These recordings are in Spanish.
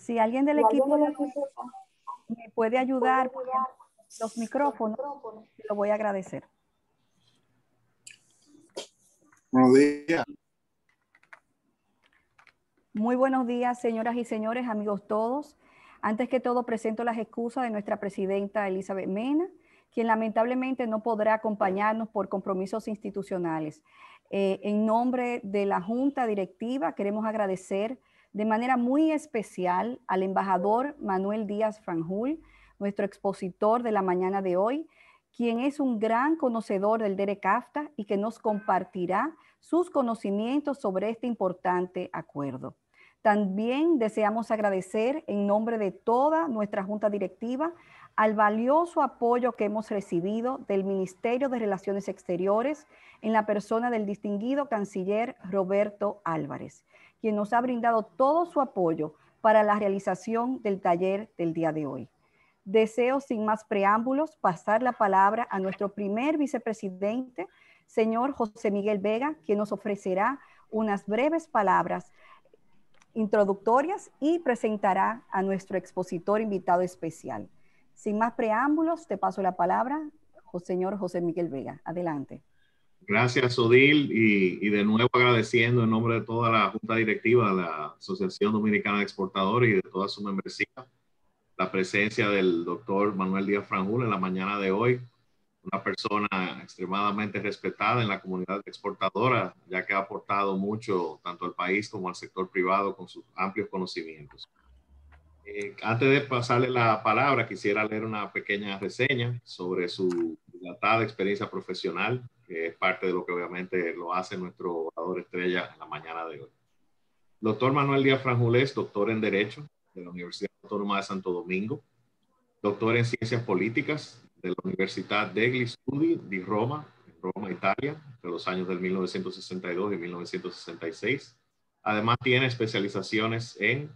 Si alguien del equipo me puede ayudar poniendo los micrófonos, lo voy a agradecer. Buenos días. Muy buenos días, señoras y señores, amigos todos. Antes que todo, presento las excusas de nuestra presidenta Elizabeth Mena, quien lamentablemente no podrá acompañarnos por compromisos institucionales. En nombre de la Junta Directiva, queremos agradecer de manera muy especial al embajador Manuel Díaz Franjul, nuestro expositor de la mañana de hoy, quien es un gran conocedor del DERECAFTA y que nos compartirá sus conocimientos sobre este importante acuerdo. También deseamos agradecer en nombre de toda nuestra Junta Directiva al valioso apoyo que hemos recibido del Ministerio de Relaciones Exteriores en la persona del distinguido canciller Roberto Álvarez, quien nos ha brindado todo su apoyo para la realización del taller del día de hoy. Deseo, sin más preámbulos, pasar la palabra a nuestro primer vicepresidente, señor José Miguel Vega, quien nos ofrecerá unas breves palabras introductorias y presentará a nuestro expositor invitado especial. Sin más preámbulos, te paso la palabra, señor José Miguel Vega. Adelante. Gracias, Odil, y de nuevo agradeciendo en nombre de toda la Junta Directiva de la Asociación Dominicana de Exportadores y de toda su membresía la presencia del doctor Manuel Díaz Franjul en la mañana de hoy, una persona extremadamente respetada en la comunidad exportadora, ya que ha aportado mucho tanto al país como al sector privado con sus amplios conocimientos. Antes de pasarle la palabra, quisiera leer una pequeña reseña sobre su dilatada experiencia profesional, que es parte de lo que obviamente lo hace nuestro orador estrella en la mañana de hoy. Doctor Manuel Díaz Franjul es doctor en Derecho de la Universidad Autónoma de Santo Domingo, doctor en Ciencias Políticas de la Universidad degli Studi di Roma, en Roma, Italia, entre los años del 1962 y 1966. Además tiene especializaciones en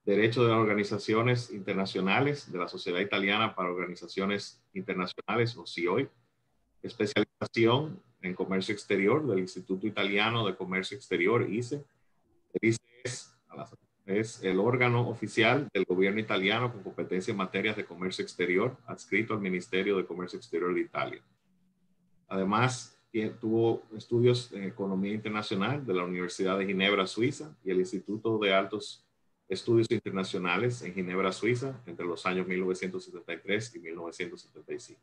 Derecho de las Organizaciones Internacionales de la Sociedad Italiana para Organizaciones Internacionales, o SIOI, especialización en Comercio Exterior del Instituto Italiano de Comercio Exterior, ICE. El ICE es el órgano oficial del gobierno italiano con competencia en materias de comercio exterior, adscrito al Ministerio de Comercio Exterior de Italia. Además, tuvo estudios en Economía Internacional de la Universidad de Ginebra, Suiza, y el Instituto de Altos Estudios Internacionales en Ginebra, Suiza, entre los años 1973 y 1975.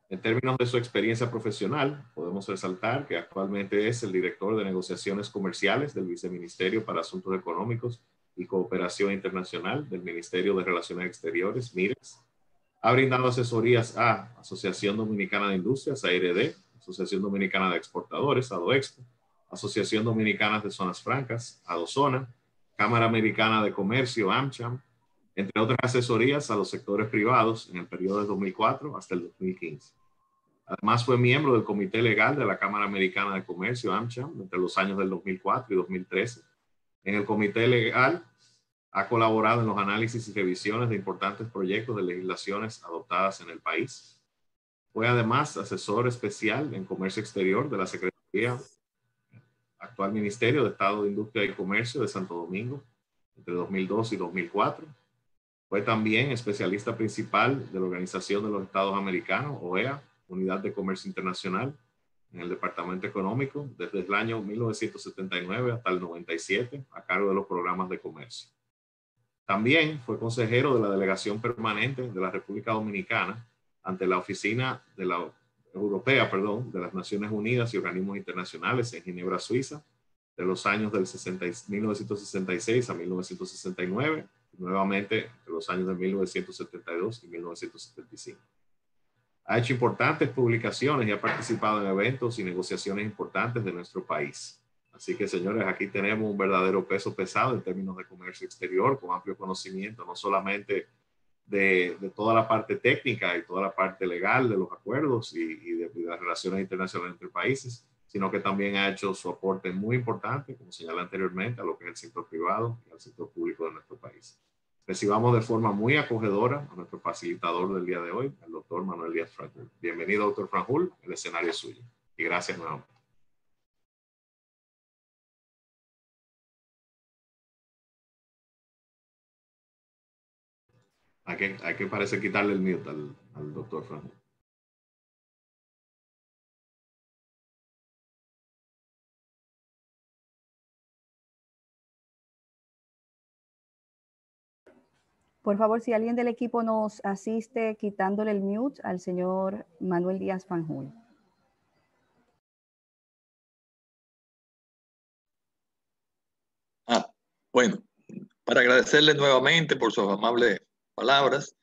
En términos de su experiencia profesional, podemos resaltar que actualmente es el director de negociaciones comerciales del Viceministerio para Asuntos Económicos y Cooperación Internacional del Ministerio de Relaciones Exteriores, MIREX. Ha brindado asesorías a Asociación Dominicana de Industrias, ARD, Asociación Dominicana de Exportadores, ADOEXPO, Asociación Dominicana de Zonas Francas, ADOZONA, Cámara Americana de Comercio, AmCham, entre otras asesorías a los sectores privados en el periodo de 2004 hasta el 2015. Además fue miembro del Comité Legal de la Cámara Americana de Comercio, AmCham, entre los años del 2004 y 2013. En el Comité Legal ha colaborado en los análisis y revisiones de importantes proyectos de legislaciones adoptadas en el país. Fue además asesor especial en Comercio Exterior de la Secretaría, actual Ministerio de Estado de Industria y Comercio de Santo Domingo, entre 2002 y 2004. Fue también especialista principal de la Organización de los Estados Americanos, OEA, Unidad de Comercio Internacional, en el Departamento Económico, desde el año 1979 hasta el 97, a cargo de los programas de comercio. También fue consejero de la Delegación Permanente de la República Dominicana ante la Oficina de la Europea, de las Naciones Unidas y organismos internacionales en Ginebra, Suiza, de los años del 1966 a 1969, y nuevamente de los años de 1972 y 1975. Ha hecho importantes publicaciones y ha participado en eventos y negociaciones importantes de nuestro país. Así que, señores, aquí tenemos un verdadero peso pesado en términos de comercio exterior, con amplio conocimiento, no solamente de toda la parte técnica y toda la parte legal de los acuerdos y de las relaciones internacionales entre países, sino que también ha hecho su aporte muy importante, como señalé anteriormente, a lo que es el sector privado y al sector público de nuestro país. Recibamos de forma muy acogedora a nuestro facilitador del día de hoy, el doctor Manuel Díaz Franjul. Bienvenido, doctor Franjul, el escenario es suyo. Y gracias nuevamente. Hay que parece quitarle el mute al doctor Franjo. Por favor, si alguien del equipo nos asiste quitándole el mute al señor Manuel Díaz Fanjul. Bueno, para agradecerles nuevamente por sus amables palabras,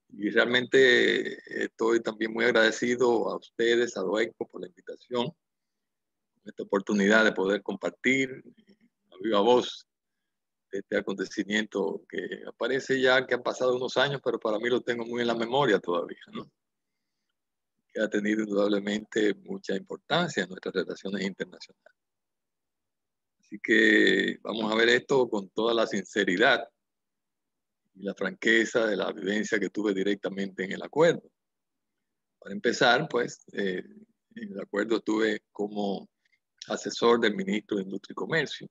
y realmente estoy también muy agradecido a ustedes, a DOECO, por la invitación, esta oportunidad de poder compartir a viva voz este acontecimiento que aparece ya que han pasado unos años, pero para mí lo tengo muy en la memoria todavía, ¿no? Que ha tenido indudablemente mucha importancia en nuestras relaciones internacionales. Así que vamos a ver esto con toda la sinceridad y la franqueza de la vivencia que tuve directamente en el acuerdo. Para empezar, pues, en el acuerdo estuve como asesor del ministro de Industria y Comercio,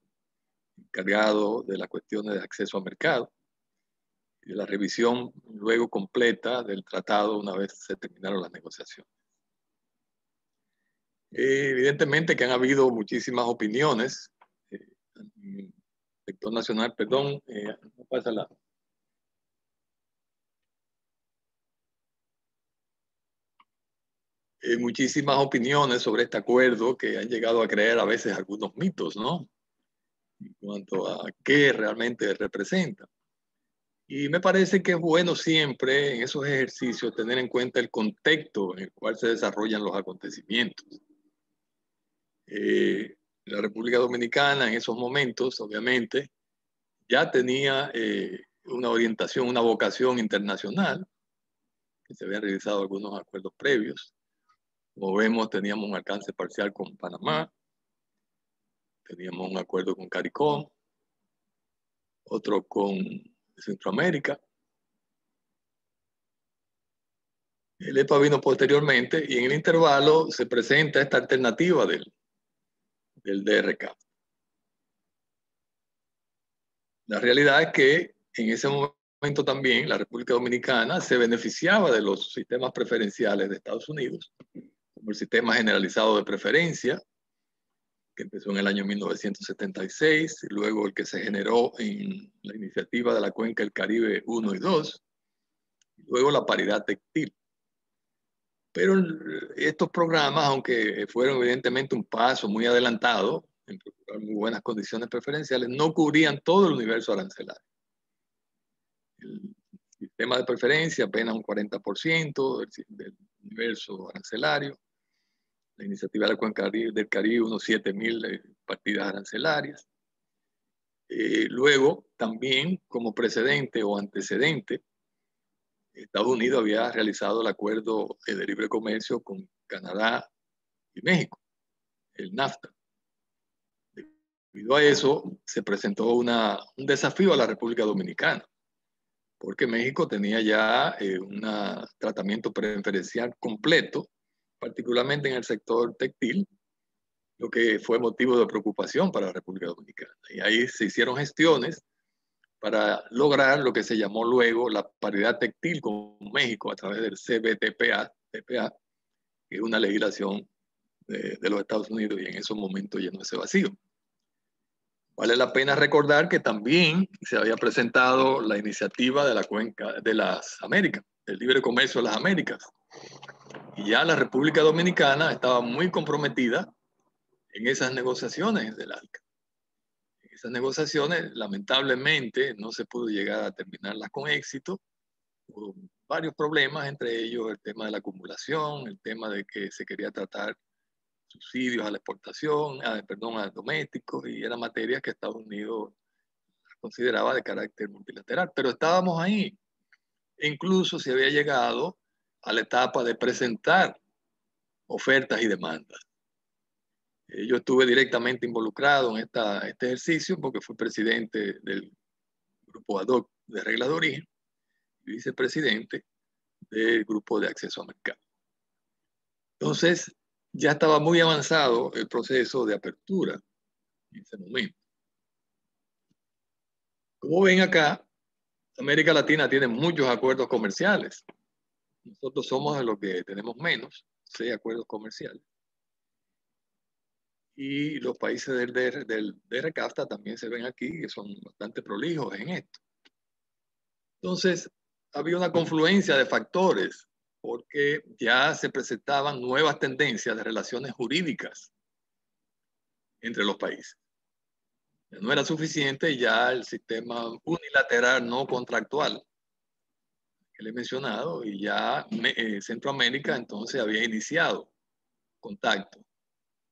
encargado de las cuestiones de acceso al mercado y de la revisión luego completa del tratado una vez se terminaron las negociaciones. Evidentemente que han habido muchísimas opiniones. En el sector nacional, perdón, no pasa la... muchísimas opiniones sobre este acuerdo que han llegado a creer a veces algunos mitos, ¿no? En cuanto a qué realmente representa. Y me parece que es bueno siempre en esos ejercicios tener en cuenta el contexto en el cual se desarrollan los acontecimientos. La República Dominicana en esos momentos, obviamente, ya tenía una orientación, una vocación internacional, que se habían realizado algunos acuerdos previos. Como vemos, teníamos un alcance parcial con Panamá, teníamos un acuerdo con CARICOM, otro con Centroamérica. El EPA vino posteriormente y en el intervalo se presenta esta alternativa del DRK. La realidad es que en ese momento también la República Dominicana se beneficiaba de los sistemas preferenciales de Estados Unidos, como el sistema generalizado de preferencia, que empezó en el año 1976, y luego el que se generó en la iniciativa de la Cuenca del Caribe 1 y 2, y luego la paridad textil. Pero estos programas, aunque fueron evidentemente un paso muy adelantado en procurar muy buenas condiciones preferenciales, no cubrían todo el universo arancelario. El sistema de preferencia apenas un 40% del universo arancelario. La iniciativa de la Cuenca del Caribe, unos 7.000 partidas arancelarias. Luego, también como precedente o antecedente, Estados Unidos había realizado el acuerdo de libre comercio con Canadá y México, el NAFTA. Debido a eso, se presentó un desafío a la República Dominicana, porque México tenía ya un tratamiento preferencial completo, particularmente en el sector textil, lo que fue motivo de preocupación para la República Dominicana. Y ahí se hicieron gestiones para lograr lo que se llamó luego la paridad textil con México a través del CBTPA, que es una legislación de los Estados Unidos, y en esos momentos llenó ese vacío. Vale la pena recordar que también se había presentado la iniciativa de la Cuenca de las Américas, el libre comercio de las Américas. Y ya la República Dominicana estaba muy comprometida en esas negociaciones del ALCA. En esas negociaciones, lamentablemente, no se pudo llegar a terminarlas con éxito. Hubo varios problemas, entre ellos el tema de la acumulación, el tema de que se quería tratar subsidios a la exportación, a domésticos, y eran materias que Estados Unidos consideraba de carácter multilateral. Pero estábamos ahí. E incluso se había llegado a la etapa de presentar ofertas y demandas. Yo estuve directamente involucrado en este ejercicio porque fui presidente del grupo ad hoc de reglas de origen y vicepresidente del grupo de acceso a mercado. Entonces, ya estaba muy avanzado el proceso de apertura en ese momento. Como ven acá, América Latina tiene muchos acuerdos comerciales. Nosotros somos de los que tenemos menos, 6 acuerdos comerciales. Y los países del DRCAFTA también se ven aquí, que son bastante prolijos en esto. Entonces, había una confluencia de factores, porque ya se presentaban nuevas tendencias de relaciones jurídicas entre los países. No era suficiente ya el sistema unilateral no contractual que le he mencionado, y ya Centroamérica entonces había iniciado contacto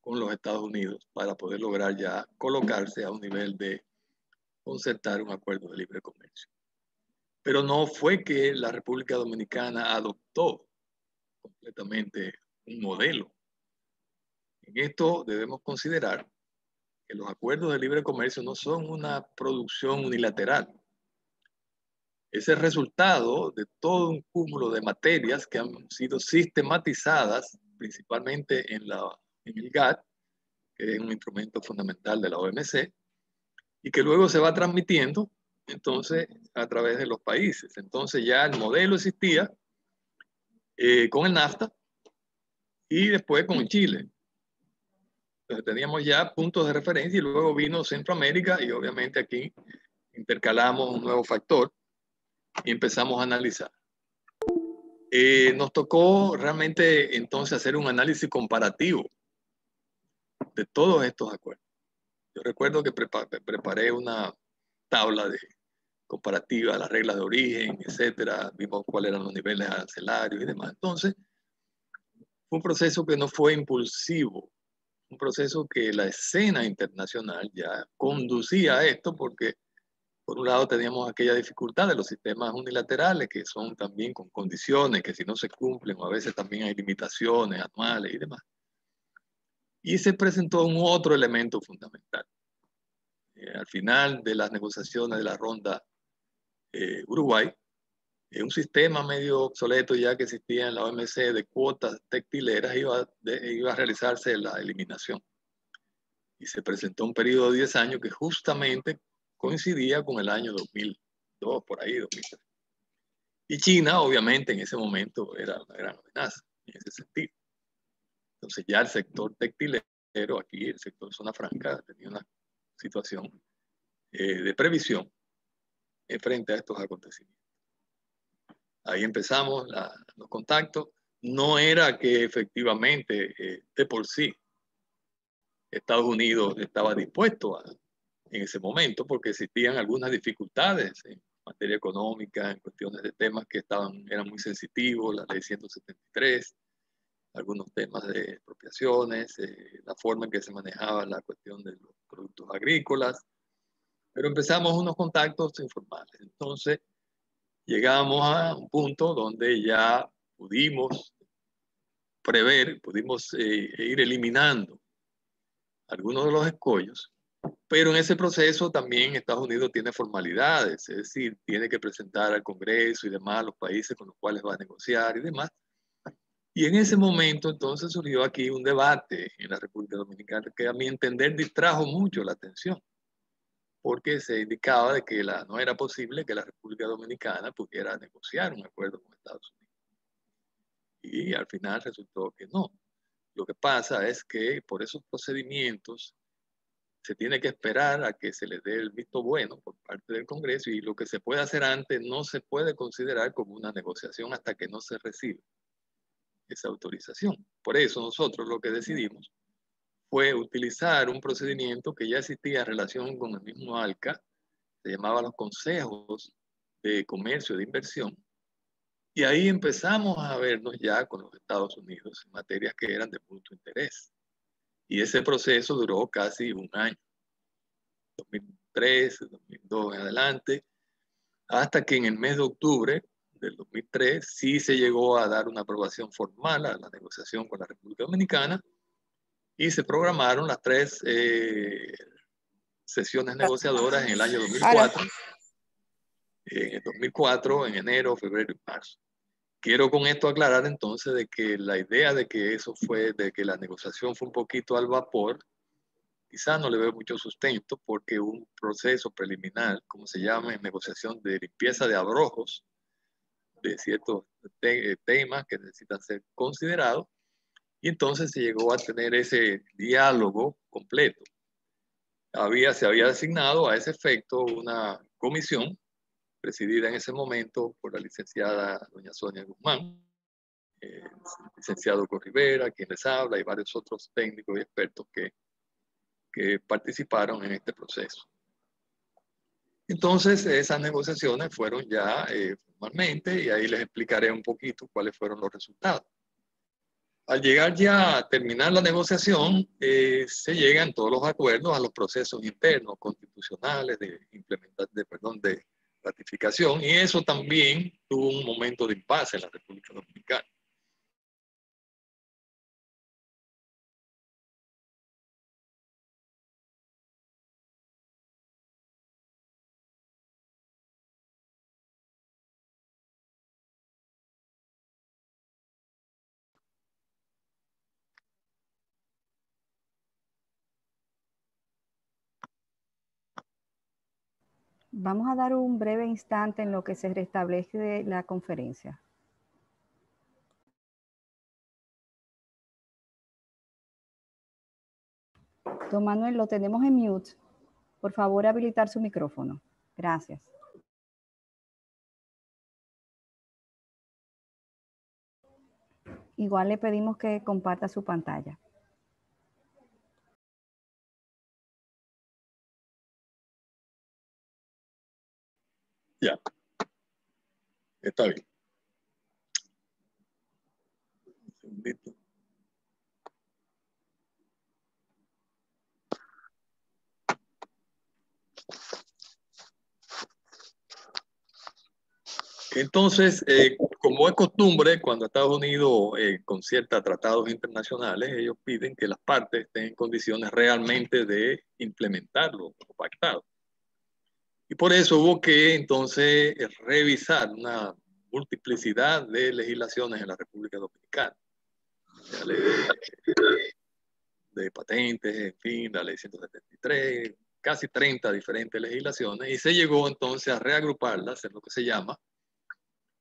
con los Estados Unidos para poder lograr ya colocarse a un nivel de concertar un acuerdo de libre comercio. Pero no fue que la República Dominicana adoptó completamente un modelo. En esto debemos considerar que los acuerdos de libre comercio no son una producción unilateral. Es el resultado de todo un cúmulo de materias que han sido sistematizadas principalmente en el GATT, que es un instrumento fundamental de la OMC, y que luego se va transmitiendo entonces a través de los países. Entonces ya el modelo existía con el NAFTA y después con Chile. Entonces teníamos ya puntos de referencia, y luego vino Centroamérica, y obviamente aquí intercalamos un nuevo factor y empezamos a analizar. Nos tocó realmente entonces hacer un análisis comparativo de todos estos acuerdos. Yo recuerdo que preparé una tabla de comparativa, las reglas de origen, etcétera, vimos cuáles eran los niveles arancelarios y demás. Entonces, fue un proceso que no fue impulsivo, un proceso que la escena internacional ya conducía a esto, porque por un lado teníamos aquella dificultad de los sistemas unilaterales, que son también con condiciones que si no se cumplen, o a veces también hay limitaciones anuales y demás. Y se presentó un otro elemento fundamental. Al final de las negociaciones de la ronda Uruguay, un sistema medio obsoleto ya que existía en la OMC de cuotas textileras, iba a realizarse la eliminación. Y se presentó un periodo de 10 años que justamente coincidía con el año 2002, por ahí, 2003. Y China, obviamente, en ese momento era una gran amenaza en ese sentido. Entonces ya el sector textilero, aquí el sector zona franca, tenía una situación de previsión frente a estos acontecimientos. Ahí empezamos los contactos. No era que efectivamente de por sí Estados Unidos estaba dispuesto en ese momento, porque existían algunas dificultades en materia económica, en cuestiones de temas que eran muy sensitivos, la ley 173, algunos temas de expropiaciones, la forma en que se manejaba la cuestión de los productos agrícolas, pero empezamos unos contactos informales. Entonces, llegamos a un punto donde ya pudimos prever, pudimos ir eliminando algunos de los escollos, pero en ese proceso también Estados Unidos tiene formalidades, es decir, tiene que presentar al Congreso y demás los países con los cuales va a negociar y demás. Y en ese momento entonces surgió aquí un debate en la República Dominicana que a mi entender distrajo mucho la atención, porque se indicaba de que no era posible que la República Dominicana pudiera negociar un acuerdo con Estados Unidos. Y al final resultó que no. Lo que pasa es que por esos procedimientos se tiene que esperar a que se le dé el visto bueno por parte del Congreso, y lo que se puede hacer antes no se puede considerar como una negociación hasta que no se reciba esa autorización. Por eso nosotros lo que decidimos fue utilizar un procedimiento que ya existía en relación con el mismo ALCA, se llamaba los consejos de comercio de inversión, y ahí empezamos a vernos ya con los Estados Unidos en materias que eran de mutuo interés. Y ese proceso duró casi un año, 2003, 2002 en adelante, hasta que en el mes de octubre del 2003 sí se llegó a dar una aprobación formal a la negociación con la República Dominicana, y se programaron las 3 sesiones negociadoras en el año 2004, en el 2004, en enero, febrero y marzo. Quiero con esto aclarar entonces de que la idea de que eso fue, de que la negociación fue un poquito al vapor, quizás no le veo mucho sustento porque un proceso preliminar, como se llama en negociación de limpieza de abrojos, de ciertos temas que necesitan ser considerados, y entonces se llegó a tener ese diálogo completo. Se había designado a ese efecto una comisión presidida en ese momento por la licenciada doña Sonia Guzmán, el licenciado Corrivera, quien les habla, y varios otros técnicos y expertos que participaron en este proceso. Entonces, esas negociaciones fueron ya formalmente, y ahí les explicaré un poquito cuáles fueron los resultados. Al llegar ya a terminar la negociación, se llegan todos los acuerdos a los procesos internos constitucionales de ratificación, y eso también tuvo un momento de impasse en la República Dominicana. Vamos a dar un breve instante en lo que se restablece la conferencia. Don Manuel, lo tenemos en mute. Por favor, habilitar su micrófono. Gracias. Igual le pedimos que comparta su pantalla. Ya. Está bien. Un segundito. Entonces, como es costumbre, cuando Estados Unidos concierta tratados internacionales, ellos piden que las partes estén en condiciones realmente de implementarlo o pactado. Y por eso hubo que entonces revisar una multiplicidad de legislaciones en la República Dominicana. La ley de patentes, en fin, la ley 173, casi 30 diferentes legislaciones, y se llegó entonces a reagruparlas en lo que se llama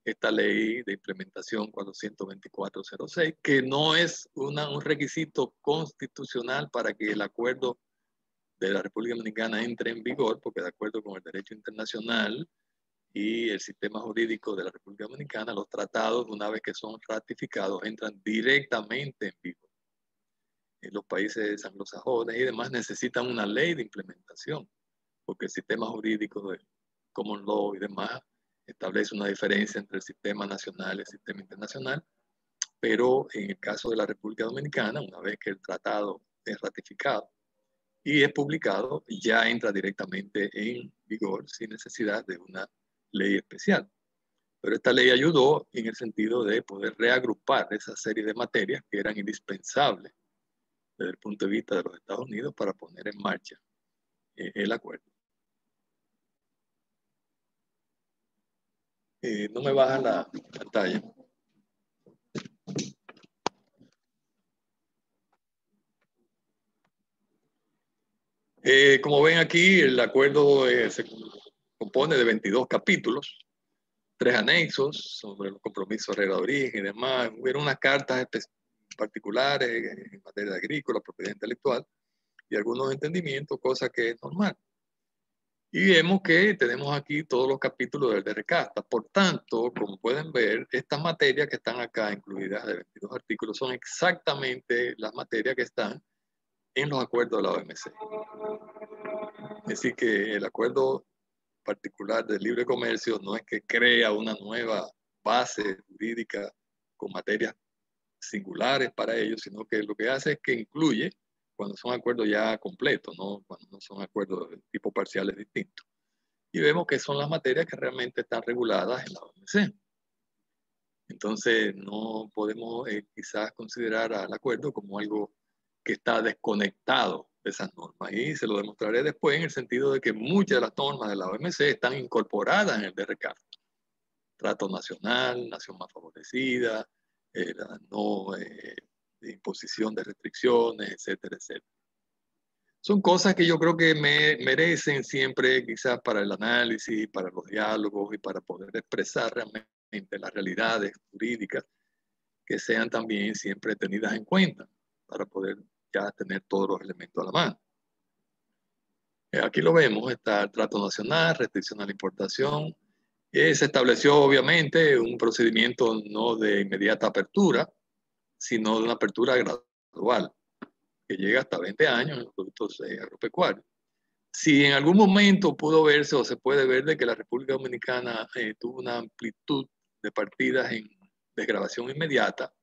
esta ley de implementación 42406, que no es un requisito constitucional para que el acuerdo de la República Dominicana entre en vigor, porque de acuerdo con el derecho internacional y el sistema jurídico de la República Dominicana, los tratados, una vez que son ratificados, entran directamente en vigor. En los países anglosajones y demás necesitan una ley de implementación, porque el sistema jurídico de common law y demás establece una diferencia entre el sistema nacional y el sistema internacional, pero en el caso de la República Dominicana, una vez que el tratado es ratificado y es publicado, ya entra directamente en vigor sin necesidad de una ley especial. Pero esta ley ayudó en el sentido de poder reagrupar esa serie de materias que eran indispensables desde el punto de vista de los Estados Unidos para poner en marcha el acuerdo. No me baja la pantalla. Como ven aquí, el acuerdo se compone de 22 capítulos, 3 anexos sobre los compromisos de regla de origen y demás. Hubieron unas cartas particulares en materia de agrícola, propiedad intelectual y algunos entendimientos, cosa que es normal. Y vemos que tenemos aquí todos los capítulos del DRCASTA. Por tanto, como pueden ver, estas materias que están acá incluidas de 22 artículos son exactamente las materias que están en los acuerdos de la OMC. Es decir, que el acuerdo particular del libre comercio no es que crea una nueva base jurídica con materias singulares para ellos, sino que lo que hace es que incluye cuando son acuerdos ya completos, ¿no? Cuando no son acuerdos de tipo parciales distintos. Y vemos que son las materias que realmente están reguladas en la OMC. Entonces, no podemos quizás considerar al acuerdo como algo que está desconectado de esas normas. Y se lo demostraré después en el sentido de que muchas de las normas de la OMC están incorporadas en el DRCAF. Trato nacional, nación más favorecida, la no imposición de restricciones, etcétera, etcétera. Son cosas que yo creo que merecen siempre, quizás para el análisis, para los diálogos y para poder expresar realmente las realidades jurídicas, que sean también siempre tenidas en cuenta para poder ya tener todos los elementos a la mano. Aquí lo vemos, está el trato nacional, restricción a la importación. Se estableció obviamente un procedimiento no de inmediata apertura, sino de una apertura gradual, que llega hasta 20 años en los productos agropecuarios. Si en algún momento pudo verse o se puede ver de que la República Dominicana tuvo una amplitud de partidas en desgravación inmediata,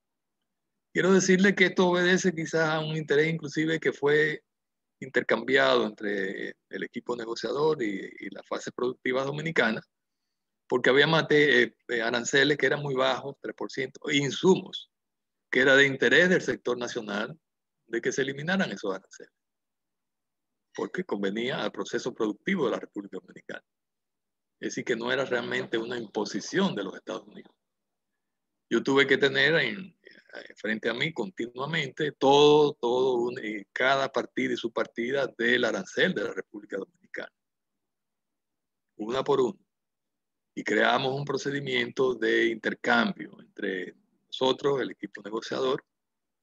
quiero decirle que esto obedece quizás a un interés inclusive que fue intercambiado entre el equipo negociador y las fases productivas dominicanas, porque había aranceles que eran muy bajos, 3%, e insumos que era de interés del sector nacional de que se eliminaran esos aranceles, porque convenía al proceso productivo de la República Dominicana. Es decir, que no era realmente una imposición de los Estados Unidos. Yo tuve que tener frente a mí continuamente cada partida y su partida del arancel de la República Dominicana, una por una. Y creamos un procedimiento de intercambio entre nosotros, el equipo negociador,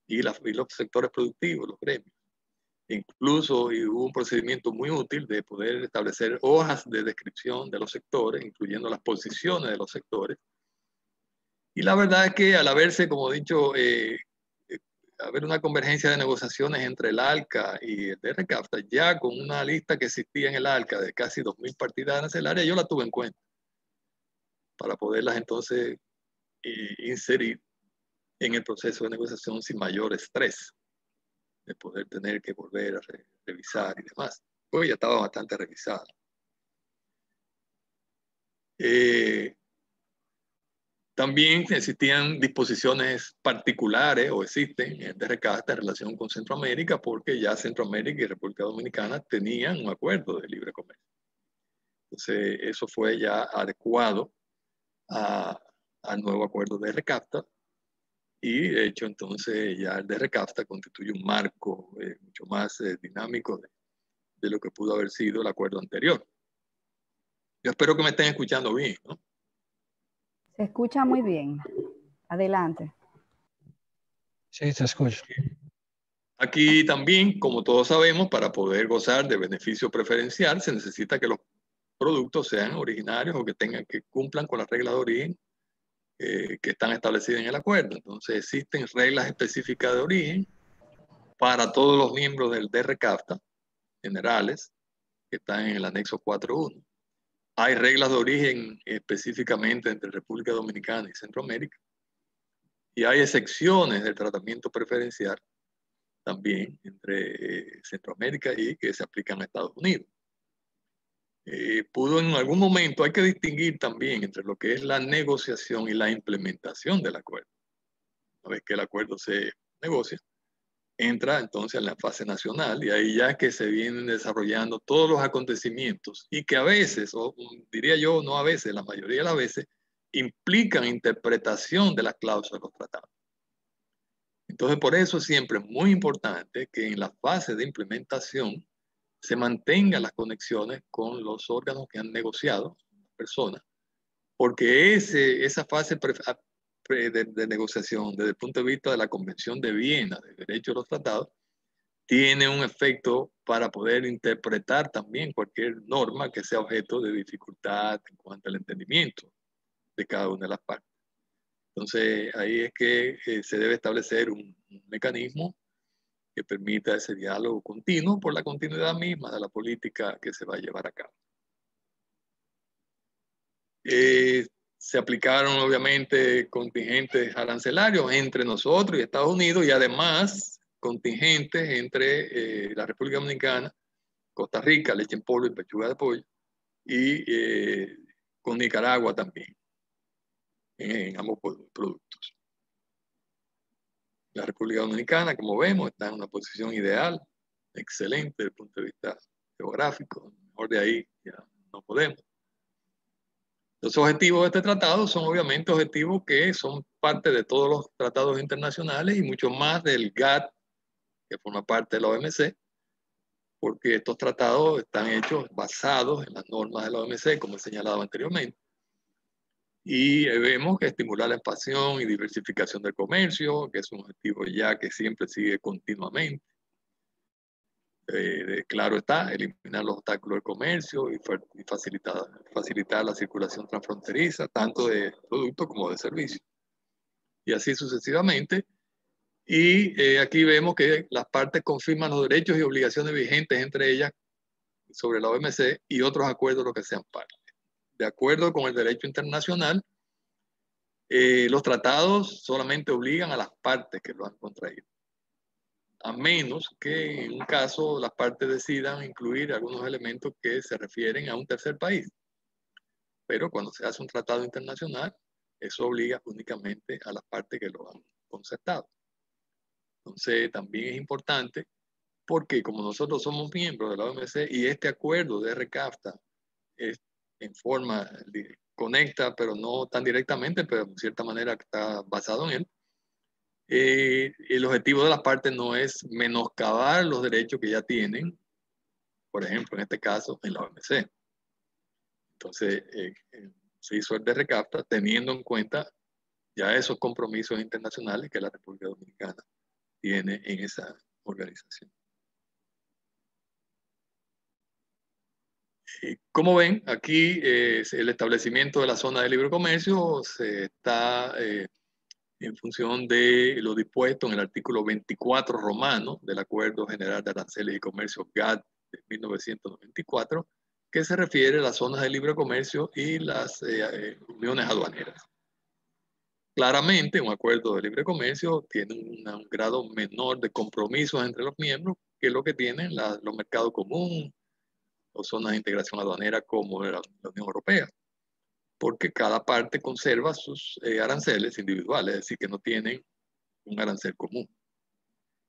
y los sectores productivos, los gremios. Incluso hubo un procedimiento muy útil de poder establecer hojas de descripción de los sectores, incluyendo las posiciones de los sectores. Y la verdad es que al haberse, como he dicho, haber una convergencia de negociaciones entre el ALCA y el DRCAFTA, ya con una lista que existía en el ALCA de casi 2.000 partidas arancelarias, yo la tuve en cuenta para poderlas entonces inserir en el proceso de negociación sin mayor estrés de poder tener que volver a revisar y demás. Pues ya estaba bastante revisada. También existían disposiciones particulares o existen en el DRCAFTA en relación con Centroamérica, porque ya Centroamérica y República Dominicana tenían un acuerdo de libre comercio. Entonces, eso fue ya adecuado al nuevo acuerdo de DRCAFTA. Y de hecho, entonces ya el DRCAFTA constituye un marco mucho más dinámico de lo que pudo haber sido el acuerdo anterior. Yo espero que me estén escuchando bien, ¿no? Se escucha muy bien. Adelante. Sí, se escucha. Aquí también, como todos sabemos, para poder gozar de beneficio preferencial se necesita que los productos sean originarios o que cumplan con las reglas de origen que están establecidas en el acuerdo. Entonces existen reglas específicas de origen para todos los miembros del DRCAFTA generales que están en el anexo 4.1. Hay reglas de origen específicamente entre República Dominicana y Centroamérica. Y hay excepciones del tratamiento preferencial también entre Centroamérica y que se aplican a Estados Unidos. Pudo en algún momento, hay que distinguir también entre lo que es la negociación y la implementación del acuerdo. Una vez que el acuerdo se negocia, entra entonces en la fase nacional y ahí ya que se vienen desarrollando todos los acontecimientos y que a veces, o diría yo, no a veces, la mayoría de las veces, implican interpretación de las cláusulas de los tratados. Entonces, por eso siempre es muy importante que en la fase de implementación se mantengan las conexiones con los órganos que han negociado, las personas, porque esa fase de negociación desde el punto de vista de la Convención de Viena, de Derecho de los Tratados, tiene un efecto para poder interpretar también cualquier norma que sea objeto de dificultad en cuanto al entendimiento de cada una de las partes. Entonces, ahí es que se debe establecer un mecanismo que permita ese diálogo continuo por la continuidad misma de la política que se va a llevar a cabo. Se aplicaron obviamente contingentes arancelarios entre nosotros y Estados Unidos y además contingentes entre la República Dominicana, Costa Rica, leche en polvo y pechuga de pollo, y con Nicaragua también, en ambos productos. La República Dominicana, como vemos, está en una posición ideal, excelente desde el punto de vista geográfico, mejor de ahí ya no podemos. Los objetivos de este tratado son obviamente objetivos que son parte de todos los tratados internacionales y mucho más del GATT, que forma parte de la OMC, porque estos tratados están hechos basados en las normas de la OMC, como he señalado anteriormente. Y vemos que estimular la expansión y diversificación del comercio, que es un objetivo ya que siempre sigue continuamente. Claro está, eliminar los obstáculos del comercio y facilitar la circulación transfronteriza, tanto de productos como de servicios. Y así sucesivamente. Y aquí vemos que las partes confirman los derechos y obligaciones vigentes entre ellas sobre la OMC y otros acuerdos los que sean parte. De acuerdo con el derecho internacional, los tratados solamente obligan a las partes que lo han contraído, a menos que en un caso las partes decidan incluir algunos elementos que se refieren a un tercer país. Pero cuando se hace un tratado internacional, eso obliga únicamente a las partes que lo han concertado. Entonces, también es importante porque como nosotros somos miembros de la OMC y este acuerdo de RCAFTA es en forma, conecta, pero no tan directamente, pero de cierta manera está basado en él. El objetivo de las partes no es menoscabar los derechos que ya tienen, por ejemplo, en este caso, en la OMC. Entonces, se hizo el de RCAFTA teniendo en cuenta ya esos compromisos internacionales que la República Dominicana tiene en esa organización. Como ven, aquí el establecimiento de la zona de libre comercio se está en función de lo dispuesto en el artículo 24 romano del Acuerdo General de Aranceles y Comercio GATT de 1994, que se refiere a las zonas de libre comercio y las uniones aduaneras. Claramente, un acuerdo de libre comercio tiene un grado menor de compromisos entre los miembros que lo que tienen los mercados comunes o zonas de integración aduanera como la Unión Europea, porque cada parte conserva sus aranceles individuales, es decir, que no tienen un arancel común.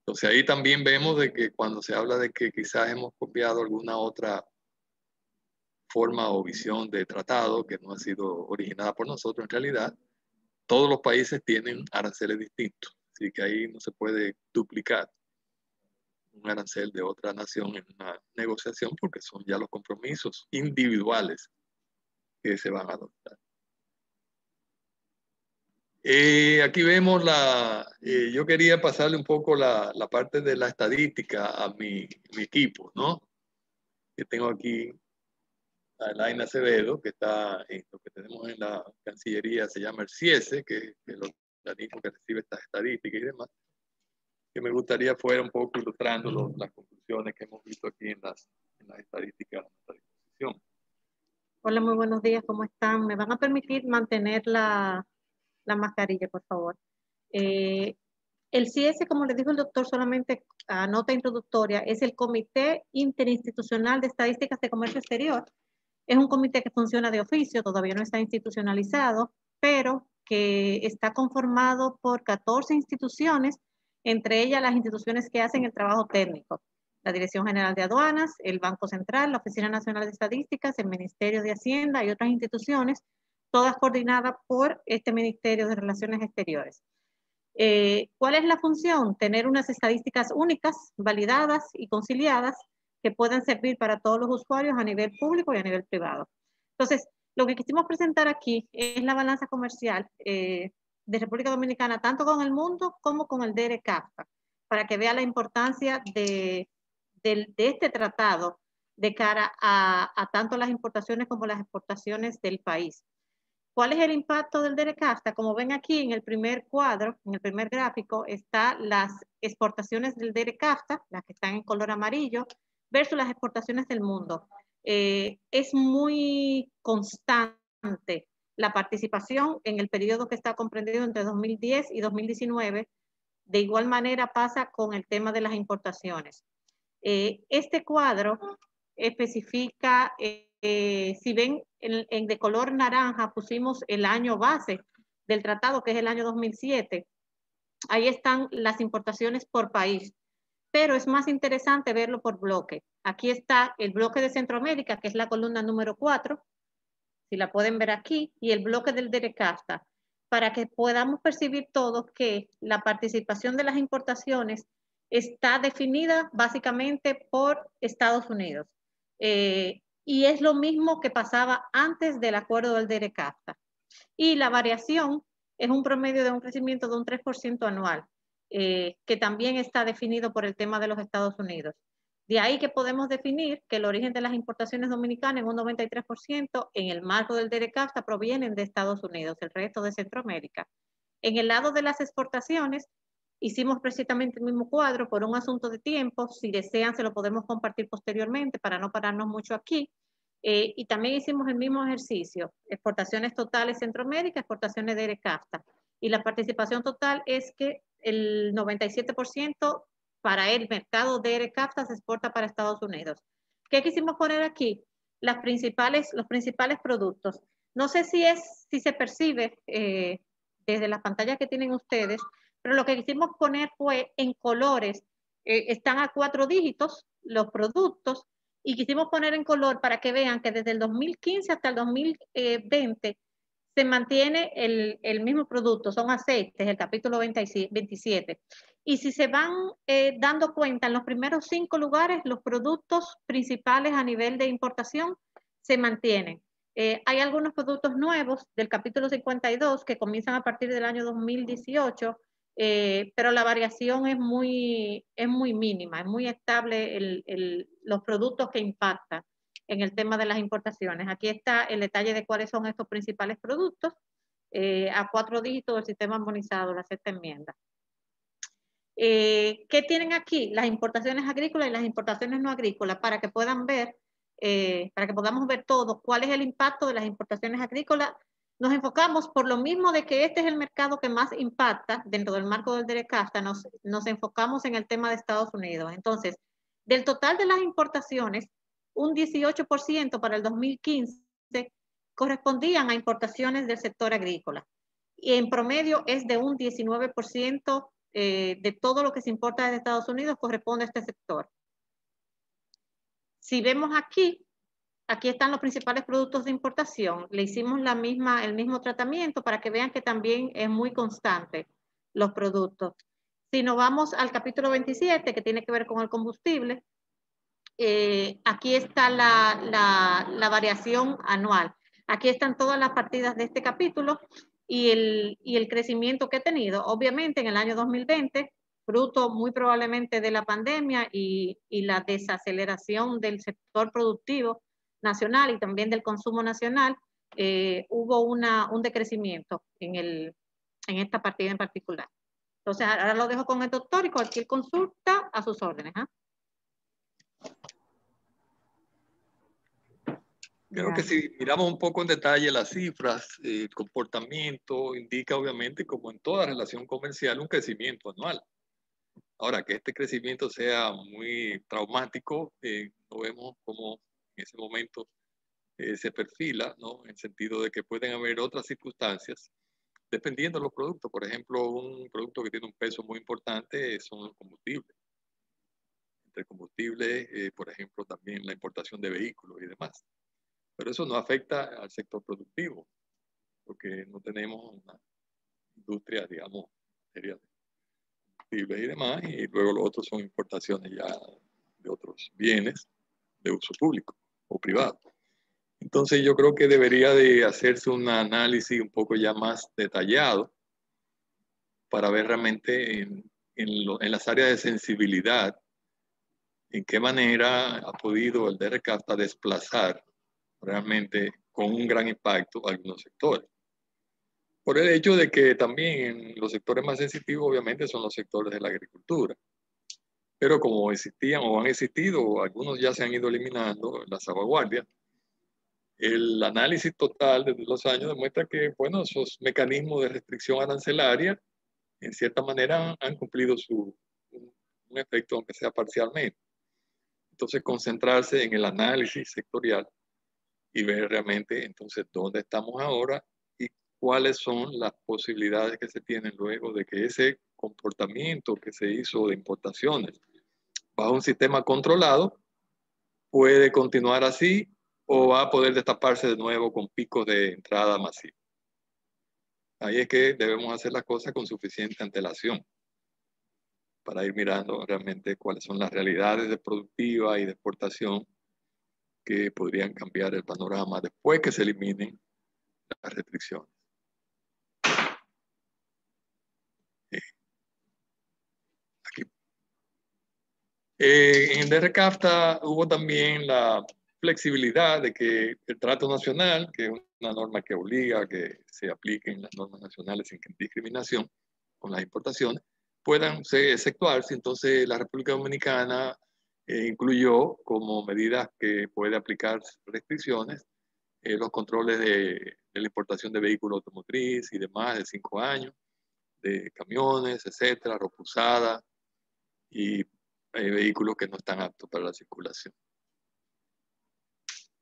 Entonces ahí también vemos de que cuando se habla de que quizás hemos copiado alguna otra forma o visión de tratado que no ha sido originada por nosotros, en realidad todos los países tienen aranceles distintos, así que ahí no se puede duplicar un arancel de otra nación en una negociación porque son ya los compromisos individuales que se van a adoptar. Aquí vemos yo quería pasarle un poco la parte de la estadística a mi equipo, ¿no? Que tengo aquí a Elaina Acevedo, que está en lo que tenemos en la Cancillería, se llama el CIESE, que es el organismo que recibe estas estadísticas y demás, que me gustaría fuera un poco ilustrando las conclusiones que hemos visto aquí en las estadísticas de nuestra disposición. Hola, muy buenos días, ¿cómo están? ¿Me van a permitir mantener la mascarilla, por favor? El CIESE, como le dijo el doctor, solamente a nota introductoria, es el Comité Interinstitucional de Estadísticas de Comercio Exterior. Es un comité que funciona de oficio, todavía no está institucionalizado, pero que está conformado por 14 instituciones, entre ellas las instituciones que hacen el trabajo técnico. La Dirección General de Aduanas, el Banco Central, la Oficina Nacional de Estadísticas, el Ministerio de Hacienda y otras instituciones, todas coordinadas por este Ministerio de Relaciones Exteriores. ¿Cuál es la función? Tener unas estadísticas únicas, validadas y conciliadas que puedan servir para todos los usuarios a nivel público y a nivel privado. Entonces, lo que quisimos presentar aquí es la balanza comercial de República Dominicana, tanto con el mundo como con el DRCAFTA, para que vea la importancia de este tratado de cara a tanto las importaciones como las exportaciones del país. ¿Cuál es el impacto del DRCAFTA? Como ven aquí en el primer cuadro, en el primer gráfico, están las exportaciones del DRCAFTA, las que están en color amarillo, versus las exportaciones del mundo. Es muy constante la participación en el periodo que está comprendido entre 2010 y 2019. De igual manera pasa con el tema de las importaciones. Este cuadro especifica, si ven de color naranja, pusimos el año base del tratado, que es el año 2007. Ahí están las importaciones por país, pero es más interesante verlo por bloque. Aquí está el bloque de Centroamérica, que es la columna número 4, si la pueden ver aquí, y el bloque del DRCAFTA, para que podamos percibir todos que la participación de las importaciones está definida básicamente por Estados Unidos. Y es lo mismo que pasaba antes del acuerdo del DERECAFTA. Y la variación es un promedio de un crecimiento de un 3% anual, que también está definido por el tema de los Estados Unidos. De ahí que podemos definir que el origen de las importaciones dominicanas en un 93% en el marco del DERECAFTA provienen de Estados Unidos, el resto de Centroamérica. En el lado de las exportaciones, hicimos precisamente el mismo cuadro por un asunto de tiempo. Si desean, se lo podemos compartir posteriormente para no pararnos mucho aquí. Y también hicimos el mismo ejercicio, exportaciones totales Centroamérica, exportaciones de DERECAFTA. Y la participación total es que el 97% para el mercado de DERECAFTA se exporta para Estados Unidos. ¿Qué quisimos poner aquí? Los principales productos. No sé si se percibe desde las pantallas que tienen ustedes, pero lo que quisimos poner fue en colores, están a 4 dígitos los productos, y quisimos poner en color para que vean que desde el 2015 hasta el 2020 se mantiene el mismo producto, son aceites, el capítulo 27. Y si se van dando cuenta, en los primeros 5 lugares, los productos principales a nivel de importación se mantienen. Hay algunos productos nuevos del capítulo 52 que comienzan a partir del año 2018, pero la variación es muy mínima, es muy estable los productos que impactan en el tema de las importaciones. Aquí está el detalle de cuáles son estos principales productos, a 4 dígitos del sistema armonizado, la 6ª enmienda. ¿Qué tienen aquí? Las importaciones agrícolas y las importaciones no agrícolas, para que puedan ver, para que podamos ver todos cuál es el impacto de las importaciones agrícolas. Nos enfocamos, por lo mismo de que este es el mercado que más impacta dentro del marco del DERECAFTA, nos enfocamos en el tema de Estados Unidos. Entonces, del total de las importaciones, un 18% para el 2015 correspondían a importaciones del sector agrícola. Y en promedio es de un 19% de todo lo que se importa desde Estados Unidos corresponde a este sector. Si vemos aquí están los principales productos de importación. Le hicimos el mismo tratamiento para que vean que también es muy constante los productos. Si nos vamos al capítulo 27, que tiene que ver con el combustible, aquí está la variación anual. Aquí están todas las partidas de este capítulo y el crecimiento que ha tenido. Obviamente en el año 2020, fruto muy probablemente de la pandemia y la desaceleración del sector productivo nacional y también del consumo nacional, hubo un decrecimiento en esta partida en particular. Entonces, ahora lo dejo con el doctor y cualquier consulta a sus órdenes. Creo que si miramos un poco en detalle las cifras, el comportamiento indica obviamente, como en toda relación comercial, un crecimiento anual. Ahora, que este crecimiento sea muy traumático, no vemos cómo en ese momento se perfila, ¿no? En el sentido de que pueden haber otras circunstancias, dependiendo de los productos. Por ejemplo, un producto que tiene un peso muy importante son los combustibles. Entre combustibles, por ejemplo, también la importación de vehículos y demás. Pero eso no afecta al sector productivo, porque no tenemos una industria, digamos, de combustibles y demás, y luego los otros son importaciones ya de otros bienes de uso público o privado. Entonces yo creo que debería de hacerse un análisis un poco ya más detallado para ver realmente en las áreas de sensibilidad en qué manera ha podido el DERECAFTA desplazar realmente con un gran impacto algunos sectores. Por el hecho de que también los sectores más sensitivos obviamente son los sectores de la agricultura. Pero como existían o han existido, algunos ya se han ido eliminando las salvaguardias, el análisis total desde los años demuestra que, bueno, esos mecanismos de restricción arancelaria en cierta manera han cumplido un efecto, aunque sea parcialmente. Entonces, concentrarse en el análisis sectorial y ver realmente entonces dónde estamos ahora y cuáles son las posibilidades que se tienen luego de que ese comportamiento que se hizo de importaciones bajo un sistema controlado puede continuar así o va a poder destaparse de nuevo con picos de entrada masiva. Ahí es que debemos hacer las cosas con suficiente antelación. para ir mirando realmente cuáles son las realidades de productiva y de exportación que podrían cambiar el panorama después que se eliminen las restricciones. Aquí. En el DRCAFTA hubo también la flexibilidad de que el trato nacional, que es una norma que obliga a que se apliquen las normas nacionales sin discriminación con las importaciones, puedan efectuarse. Entonces la República Dominicana incluyó como medidas que puede aplicar restricciones los controles de la importación de vehículos automotriz y demás de 5 años, de camiones, etcétera, ropa usada y vehículos que no están aptos para la circulación.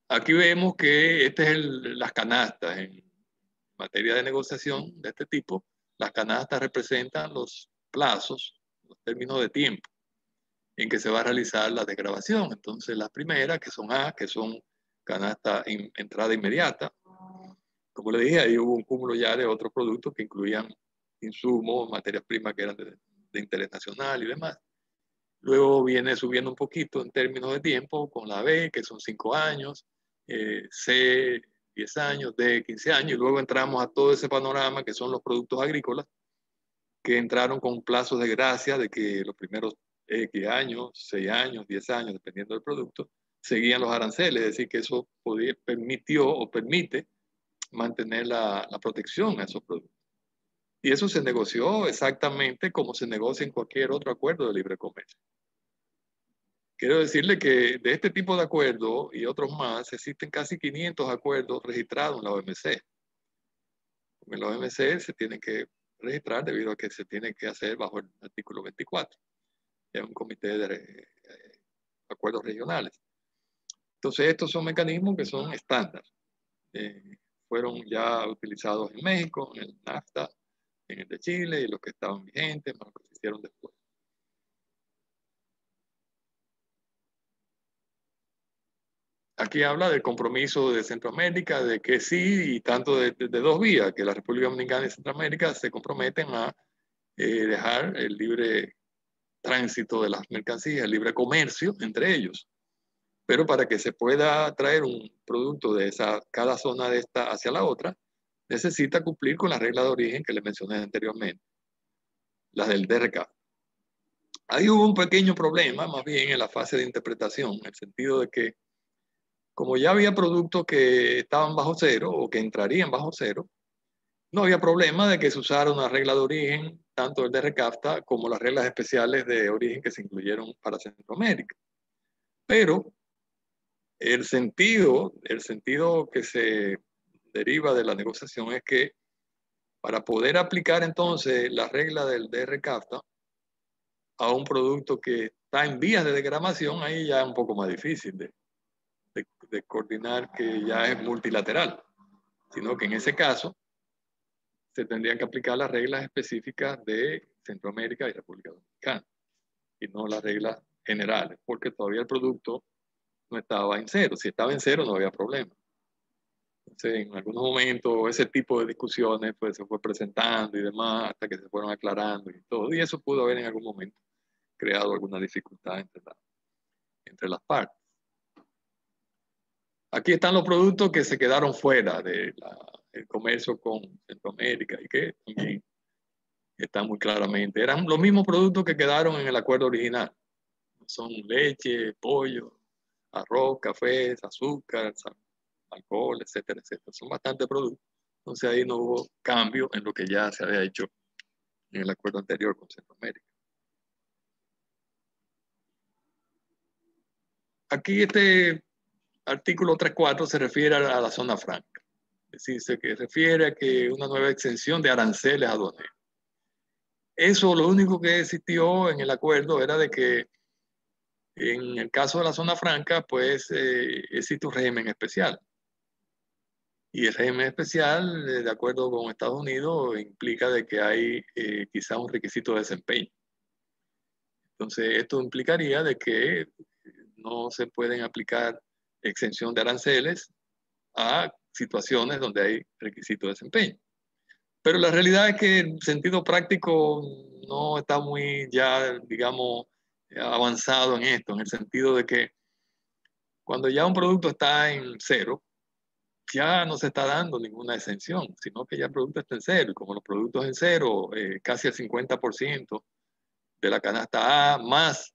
Aquí vemos que estas es las canastas. En materia de negociación de este tipo, las canastas representan los plazos, los términos de tiempo en que se va a realizar la desgravación. Entonces, las primeras, que son A, que son canasta entrada inmediata. Como le dije, ahí hubo un cúmulo ya de otros productos que incluían insumos, materias primas que eran de interés nacional y demás. Luego viene subiendo un poquito en términos de tiempo con la B, que son 5 años, C, 10 años, D, 15 años, y luego entramos a todo ese panorama que son los productos agrícolas, que entraron con plazos de gracia de que los primeros X años, 6 años, 10 años, dependiendo del producto, seguían los aranceles, es decir, que eso permitió o permite mantener la protección a esos productos. Y eso se negoció exactamente como se negocia en cualquier otro acuerdo de libre comercio. Quiero decirle que de este tipo de acuerdos y otros más, existen casi 500 acuerdos registrados en la OMC. En la OMC se tienen que registrar debido a que se tiene que hacer bajo el artículo 24. Es un comité de acuerdos regionales. Entonces, estos son mecanismos que son estándar. Fueron ya utilizados en México, en el NAFTA, en el de Chile y los que estaban vigentes, más los que se hicieron después. Aquí habla del compromiso de Centroamérica, de que sí, y tanto de 2 vías, que la República Dominicana y Centroamérica se comprometen a dejar el libre tránsito de las mercancías, el libre comercio entre ellos. Pero para que se pueda traer un producto de cada zona de esta hacia la otra, necesita cumplir con las reglas de origen que le mencioné anteriormente, las del DRK. Ahí hubo un pequeño problema, más bien en la fase de interpretación, en el sentido de que como ya había productos que estaban bajo cero o que entrarían bajo cero, no había problema de que se usara una regla de origen, tanto el de RCAFTA como las reglas especiales de origen que se incluyeron para Centroamérica. Pero el sentido que se deriva de la negociación es que para poder aplicar entonces la regla del DRCAFTA a un producto que está en vías de degradación, ahí ya es un poco más difícil de coordinar, que ya es multilateral, sino que en ese caso se tendrían que aplicar las reglas específicas de Centroamérica y República Dominicana, y no las reglas generales, porque todavía el producto no estaba en cero. Si estaba en cero no había problema. Entonces, en algunos momentos ese tipo de discusiones pues, se fue presentando y demás, hasta que se fueron aclarando y todo, y eso pudo haber en algún momento creado alguna dificultad entre las partes. Aquí están los productos que se quedaron fuera del comercio con Centroamérica y que también están muy claramente. Eran los mismos productos que quedaron en el acuerdo original. Son leche, pollo, arroz, café, azúcar, alcohol, etcétera, etcétera. Son bastantes productos. Entonces ahí no hubo cambio en lo que ya se había hecho en el acuerdo anterior con Centroamérica. Aquí este artículo 3.4 se refiere a la zona franca. Es decir, se refiere a que una nueva exención de aranceles aduaneros. Eso lo único que existió en el acuerdo era de que en el caso de la zona franca, pues existe un régimen especial. Y el régimen especial, de acuerdo con Estados Unidos, implica de que hay quizá un requisito de desempeño. Entonces, esto implicaría de que no se pueden aplicar exención de aranceles a situaciones donde hay requisito de desempeño. Pero la realidad es que el sentido práctico no está muy ya, digamos, avanzado en esto, en el sentido de que cuando ya un producto está en cero, ya no se está dando ninguna exención, sino que ya el producto está en cero. Y como los productos en cero, casi el 50% de la canasta A, más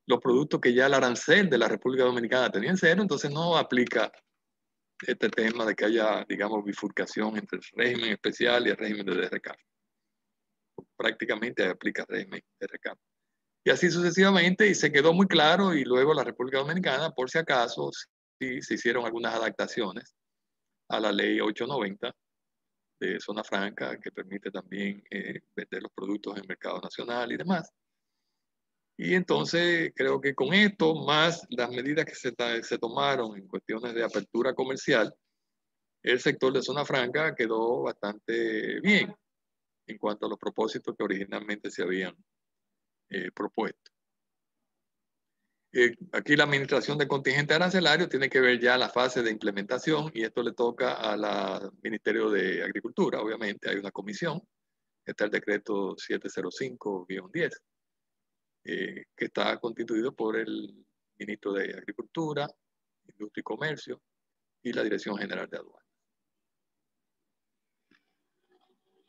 los productos que ya el arancel de la República Dominicana tenía en cero, entonces no aplica este tema de que haya, digamos, bifurcación entre el régimen especial y el régimen de DRCAF. Prácticamente aplica el régimen de DRCAF. Y así sucesivamente, y se quedó muy claro, y luego la República Dominicana, por si acaso, sí se hicieron algunas adaptaciones a la ley 890 de zona franca, que permite también vender los productos en el mercado nacional y demás. Y entonces creo que con esto, más las medidas que se tomaron en cuestiones de apertura comercial, el sector de zona franca quedó bastante bien en cuanto a los propósitos que originalmente se habían propuesto. Aquí la administración de contingente arancelario tiene que ver ya la fase de implementación, y esto le toca al Ministerio de Agricultura. Obviamente hay una comisión, está el decreto 705-10, que está constituido por el ministro de Agricultura, Industria y Comercio y la Dirección General de Aduanas.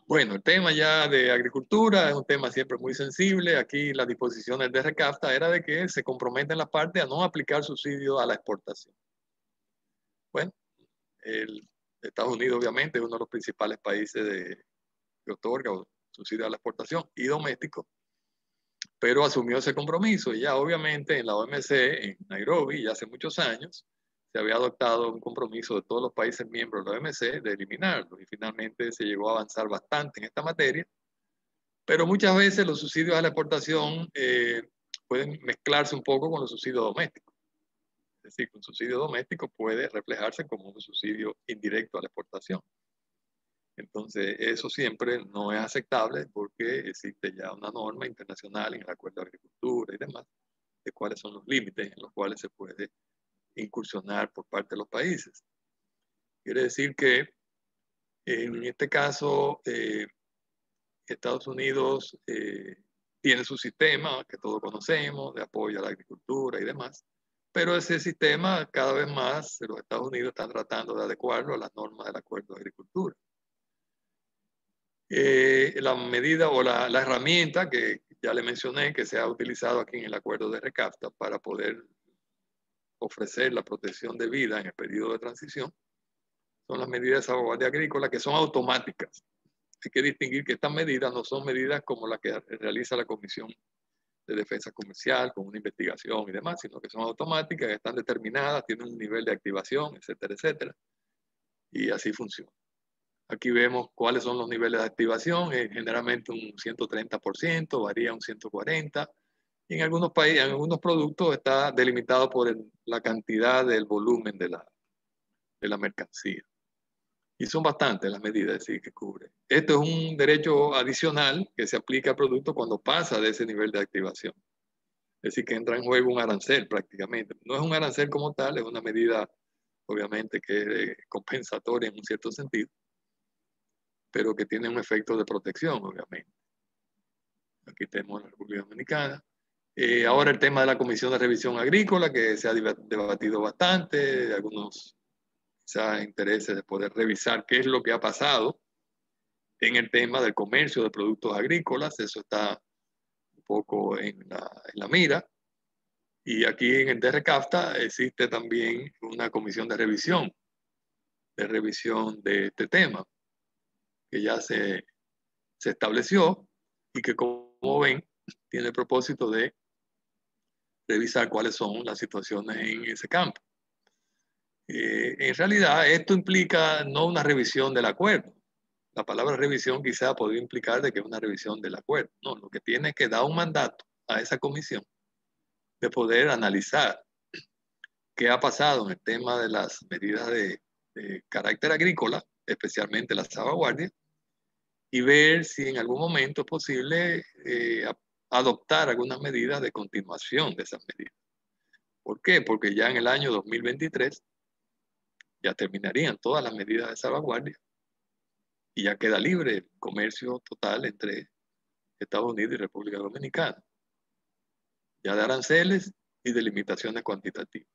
Bueno, el tema ya de agricultura es un tema siempre muy sensible. Aquí las disposiciones de RCAFTA era de que se comprometen las partes a no aplicar subsidios a la exportación. Bueno, Estados Unidos obviamente es uno de los principales países que otorga subsidios a la exportación y doméstico, pero asumió ese compromiso, y ya obviamente en la OMC, en Nairobi, ya hace muchos años, se había adoptado un compromiso de todos los países miembros de la OMC de eliminarlo, y finalmente se llegó a avanzar bastante en esta materia, pero muchas veces los subsidios a la exportación pueden mezclarse un poco con los subsidios domésticos. Es decir, un subsidio doméstico puede reflejarse como un subsidio indirecto a la exportación. Entonces, eso siempre no es aceptable, porque existe ya una norma internacional en el Acuerdo de Agricultura y demás, de cuáles son los límites en los cuales se puede incursionar por parte de los países. Quiere decir que en este caso Estados Unidos tiene su sistema que todos conocemos de apoyo a la agricultura y demás, pero ese sistema cada vez más los Estados Unidos están tratando de adecuarlo a las normas del Acuerdo de Agricultura. La medida o la herramienta que ya le mencioné, que se ha utilizado aquí en el Acuerdo de RCAFTA para poder ofrecer la protección de vida en el periodo de transición, son las medidas de salvaguardia agrícola, que son automáticas. Hay que distinguir que estas medidas no son medidas como las que realiza la Comisión de Defensa Comercial, con una investigación y demás, sino que son automáticas, que están determinadas, tienen un nivel de activación, etcétera, etcétera. Y así funciona. Aquí vemos cuáles son los niveles de activación, generalmente un 130%, varía un 140%. Y en algunos países, en algunos productos está delimitado por la cantidad del volumen de la mercancía. Y son bastantes las medidas que cubre. Esto es un derecho adicional que se aplica al producto cuando pasa de ese nivel de activación. Es decir, que entra en juego un arancel prácticamente. No es un arancel como tal, es una medida obviamente que es compensatoria en un cierto sentido, pero que tiene un efecto de protección, obviamente. Aquí tenemos la República Dominicana. Ahora el tema de la Comisión de Revisión Agrícola, que se ha debatido bastante, algunos quizás intereses de poder revisar qué es lo que ha pasado en el tema del comercio de productos agrícolas. Eso está un poco en la mira. Y aquí en el DRCAFTA existe también una comisión de revisión de este tema, que ya se estableció y que, como ven, tiene el propósito de revisar cuáles son las situaciones en ese campo. En realidad, esto implica no una revisión del acuerdo. La palabra revisión quizá podría implicar de que es una revisión del acuerdo. No, lo que tiene es que dar un mandato a esa comisión de poder analizar qué ha pasado en el tema de las medidas de carácter agrícola, especialmente la salvaguardia, y ver si en algún momento es posible adoptar algunas medidas de continuación de esas medidas. ¿Por qué? Porque ya en el año 2023 ya terminarían todas las medidas de salvaguardia y ya queda libre el comercio total entre Estados Unidos y República Dominicana, ya de aranceles y de limitaciones cuantitativas.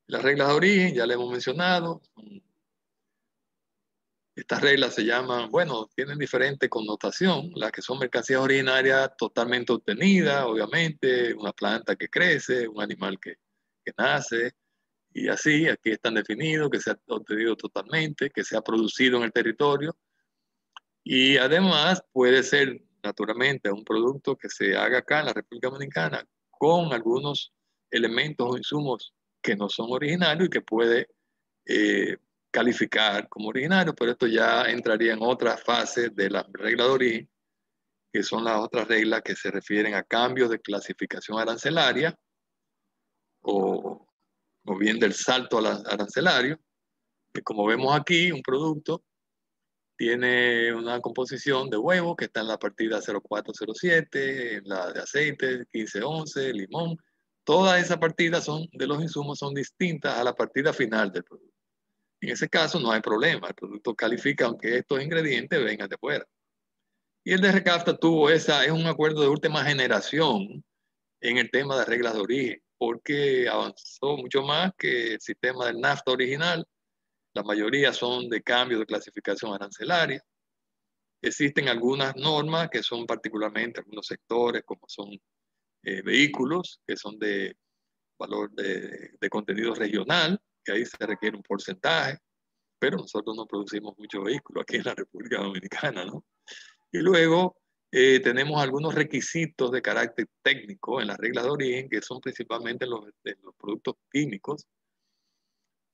Las reglas de origen, ya le hemos mencionado. Estas reglas se llaman, bueno, tienen diferente connotación. Las que son mercancías originarias totalmente obtenidas, obviamente, una planta que crece, un animal que nace, y así, aquí están definidos, que se ha obtenido totalmente, que se ha producido en el territorio, y además puede ser, naturalmente, un producto que se haga acá en la República Dominicana con algunos elementos o insumos que no son originarios y que puede calificar como originario, pero esto ya entraría en otra fase de la regla de origen, que son las otras reglas que se refieren a cambios de clasificación arancelaria o bien del salto arancelario, que como vemos aquí, un producto tiene una composición de huevo que está en la partida 0407, en la de aceite 1511, limón. Todas esas partidas de los insumos son distintas a la partida final del producto. En ese caso no hay problema, el producto califica aunque estos ingredientes vengan de fuera. Y el DRCAFTA es un acuerdo de última generación en el tema de reglas de origen, porque avanzó mucho más que el sistema del NAFTA original. La mayoría son de cambio de clasificación arancelaria. Existen algunas normas que son particularmente algunos sectores, como son vehículos, que son de valor de contenido regional, que ahí se requiere un porcentaje, pero nosotros no producimos muchos vehículos aquí en la República Dominicana, ¿no? Y luego tenemos algunos requisitos de carácter técnico en las reglas de origen, que son principalmente los productos químicos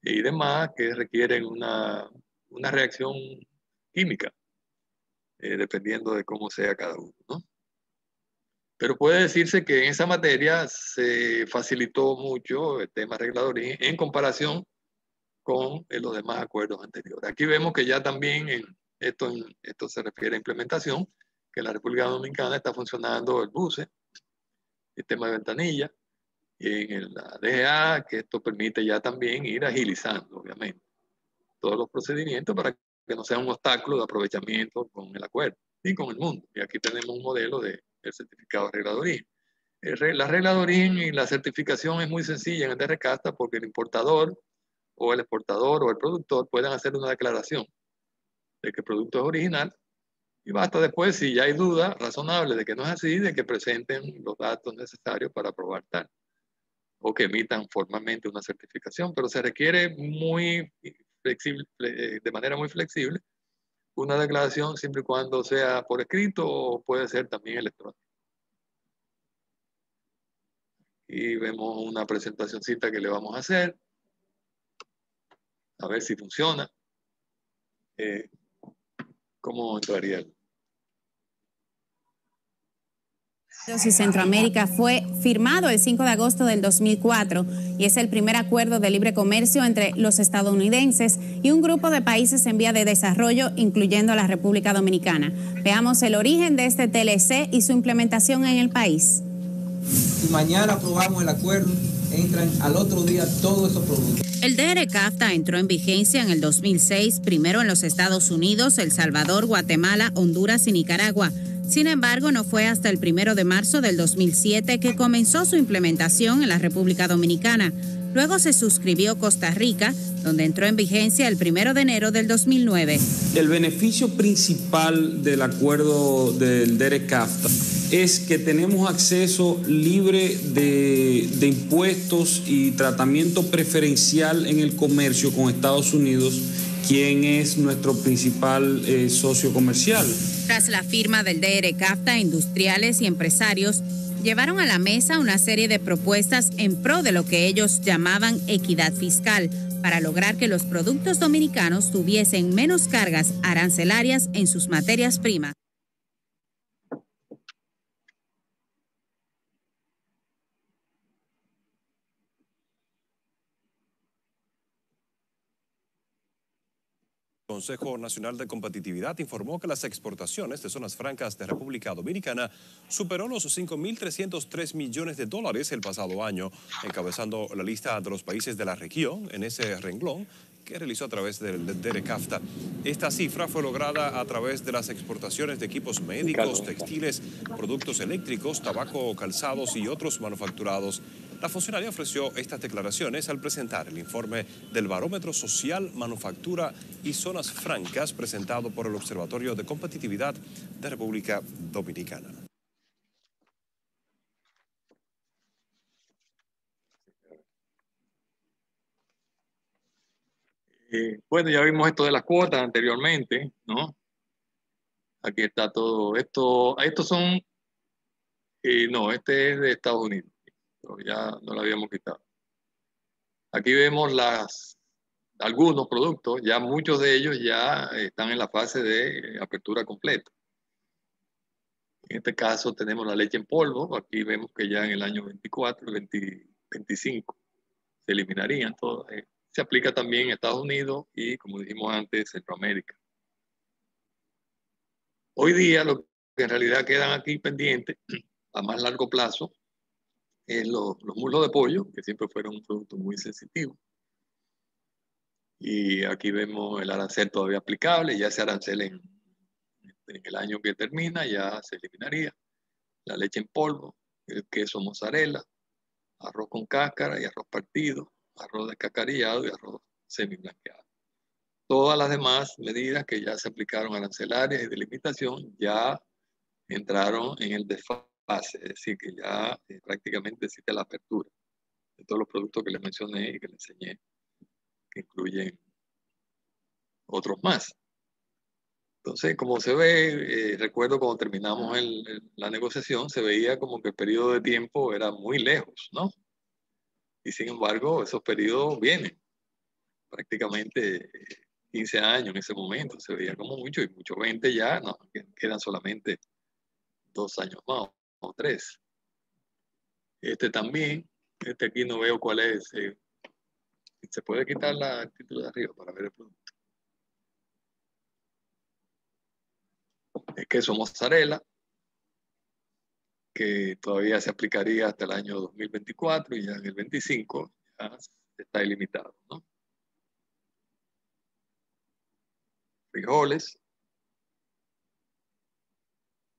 y demás, que requieren una reacción química, dependiendo de cómo sea cada uno, ¿no? Pero puede decirse que en esa materia se facilitó mucho el tema de regla de origen en comparación con los demás acuerdos anteriores. Aquí vemos que ya también esto se refiere a implementación, que en la República Dominicana está funcionando el BUCE, sistema de ventanilla, y en la DGA, que esto permite ya también ir agilizando, obviamente, todos los procedimientos para que no sea un obstáculo de aprovechamiento con el acuerdo y con el mundo. Y aquí tenemos un modelo del certificado de regla de origen. La regla de origen y la certificación es muy sencilla en el DRCAFTA porque el importador o el exportador o el productor pueden hacer una declaración de que el producto es original y basta después, si ya hay duda razonable de que no es así, de que presenten los datos necesarios para probar tal o que emitan formalmente una certificación, pero se requiere muy flexible, de manera muy flexible, una declaración siempre y cuando sea por escrito o puede ser también electrónico. Y vemos una presentacioncita que le vamos a hacer, a ver si funciona. ¿Cómo entraría? Y Centroamérica fue firmado el 5 de agosto del 2004 y es el primer acuerdo de libre comercio entre los estadounidenses y un grupo de países en vía de desarrollo, incluyendo a la República Dominicana. Veamos el origen de este TLC y su implementación en el país. Si mañana aprobamos el acuerdo, entran al otro día todos esos productos. El DRCAFTA entró en vigencia en el 2006, primero en los Estados Unidos, El Salvador, Guatemala, Honduras y Nicaragua. Sin embargo, no fue hasta el 1 de marzo del 2007 que comenzó su implementación en la República Dominicana. Luego se suscribió Costa Rica, donde entró en vigencia el 1 de enero del 2009. El beneficio principal del acuerdo del DRCAFTA es que tenemos acceso libre de impuestos y tratamiento preferencial en el comercio con Estados Unidos, quien es nuestro principal socio comercial. Tras la firma del DRCAFTA, industriales y empresarios llevaron a la mesa una serie de propuestas en pro de lo que ellos llamaban equidad fiscal, para lograr que los productos dominicanos tuviesen menos cargas arancelarias en sus materias primas. El Consejo Nacional de Competitividad informó que las exportaciones de zonas francas de República Dominicana superó los 5.303 millones de dólares el pasado año, encabezando la lista de los países de la región en ese renglón que realizó a través del DERECAFTA. Esta cifra fue lograda a través de las exportaciones de equipos médicos, textiles, productos eléctricos, tabaco, calzados y otros manufacturados. La funcionaria ofreció estas declaraciones al presentar el informe del Barómetro Social, Manufactura y Zonas Francas presentado por el Observatorio de Competitividad de República Dominicana. Bueno, ya vimos esto de las cuotas anteriormente, ¿no? Aquí está todo esto. Estos son, no, este es de Estados Unidos. Pero ya no lo habíamos quitado. Aquí vemos algunos productos, ya muchos de ellos ya están en la fase de apertura completa. En este caso tenemos la leche en polvo. Aquí vemos que ya en el año 24, 25 se eliminarían todos. Se aplica también en Estados Unidos y, como dijimos antes, Centroamérica. Hoy día lo que en realidad quedan aquí pendientes a más largo plazo es los muslos de pollo, que siempre fueron un producto muy sensitivo. Y aquí vemos el arancel todavía aplicable, ya ese arancel en el año que termina ya se eliminaría. La leche en polvo, el queso mozzarella, arroz con cáscara y arroz partido, arroz descascarillado y arroz semiblanqueado. Todas las demás medidas que ya se aplicaron arancelarias y de limitación ya entraron en el desfase, es decir, que ya prácticamente existe la apertura de todos los productos que les mencioné y que les enseñé, que incluyen otros más. Entonces, como se ve, recuerdo cuando terminamos la negociación, se veía como que el periodo de tiempo era muy lejos, ¿no? Y sin embargo, esos periodos vienen. Prácticamente 15 años en ese momento, se veía como mucho, y mucho 20 ya, no, quedan solamente 2 años más o 3. Este también, este aquí no veo cuál es. Se puede quitar el título de arriba para ver el producto. El queso mozzarella, que todavía se aplicaría hasta el año 2024 y ya en el 25 ya está ilimitado, ¿no? Frijoles,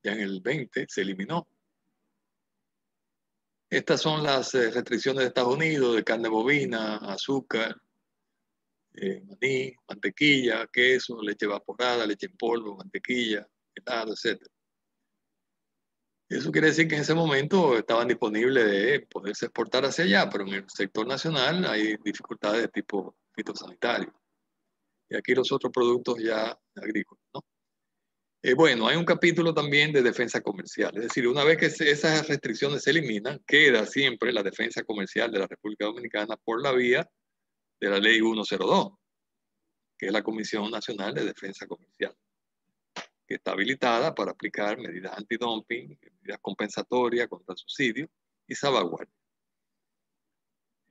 ya en el 20 se eliminó. Estas son las restricciones de Estados Unidos de carne bovina, azúcar, maní, mantequilla, queso, leche evaporada, leche en polvo, mantequilla, helado, etc. Eso quiere decir que en ese momento estaban disponibles de poderse exportar hacia allá, pero en el sector nacional hay dificultades de tipo fitosanitario. Y aquí los otros productos ya agrícolas, ¿no? Bueno, hay un capítulo también de defensa comercial. Es decir, una vez que esas restricciones se eliminan, queda siempre la defensa comercial de la República Dominicana por la vía de la Ley 102, que es la Comisión Nacional de Defensa Comercial, que está habilitada para aplicar medidas antidumping, medidas compensatorias contra subsidios y salvaguardia.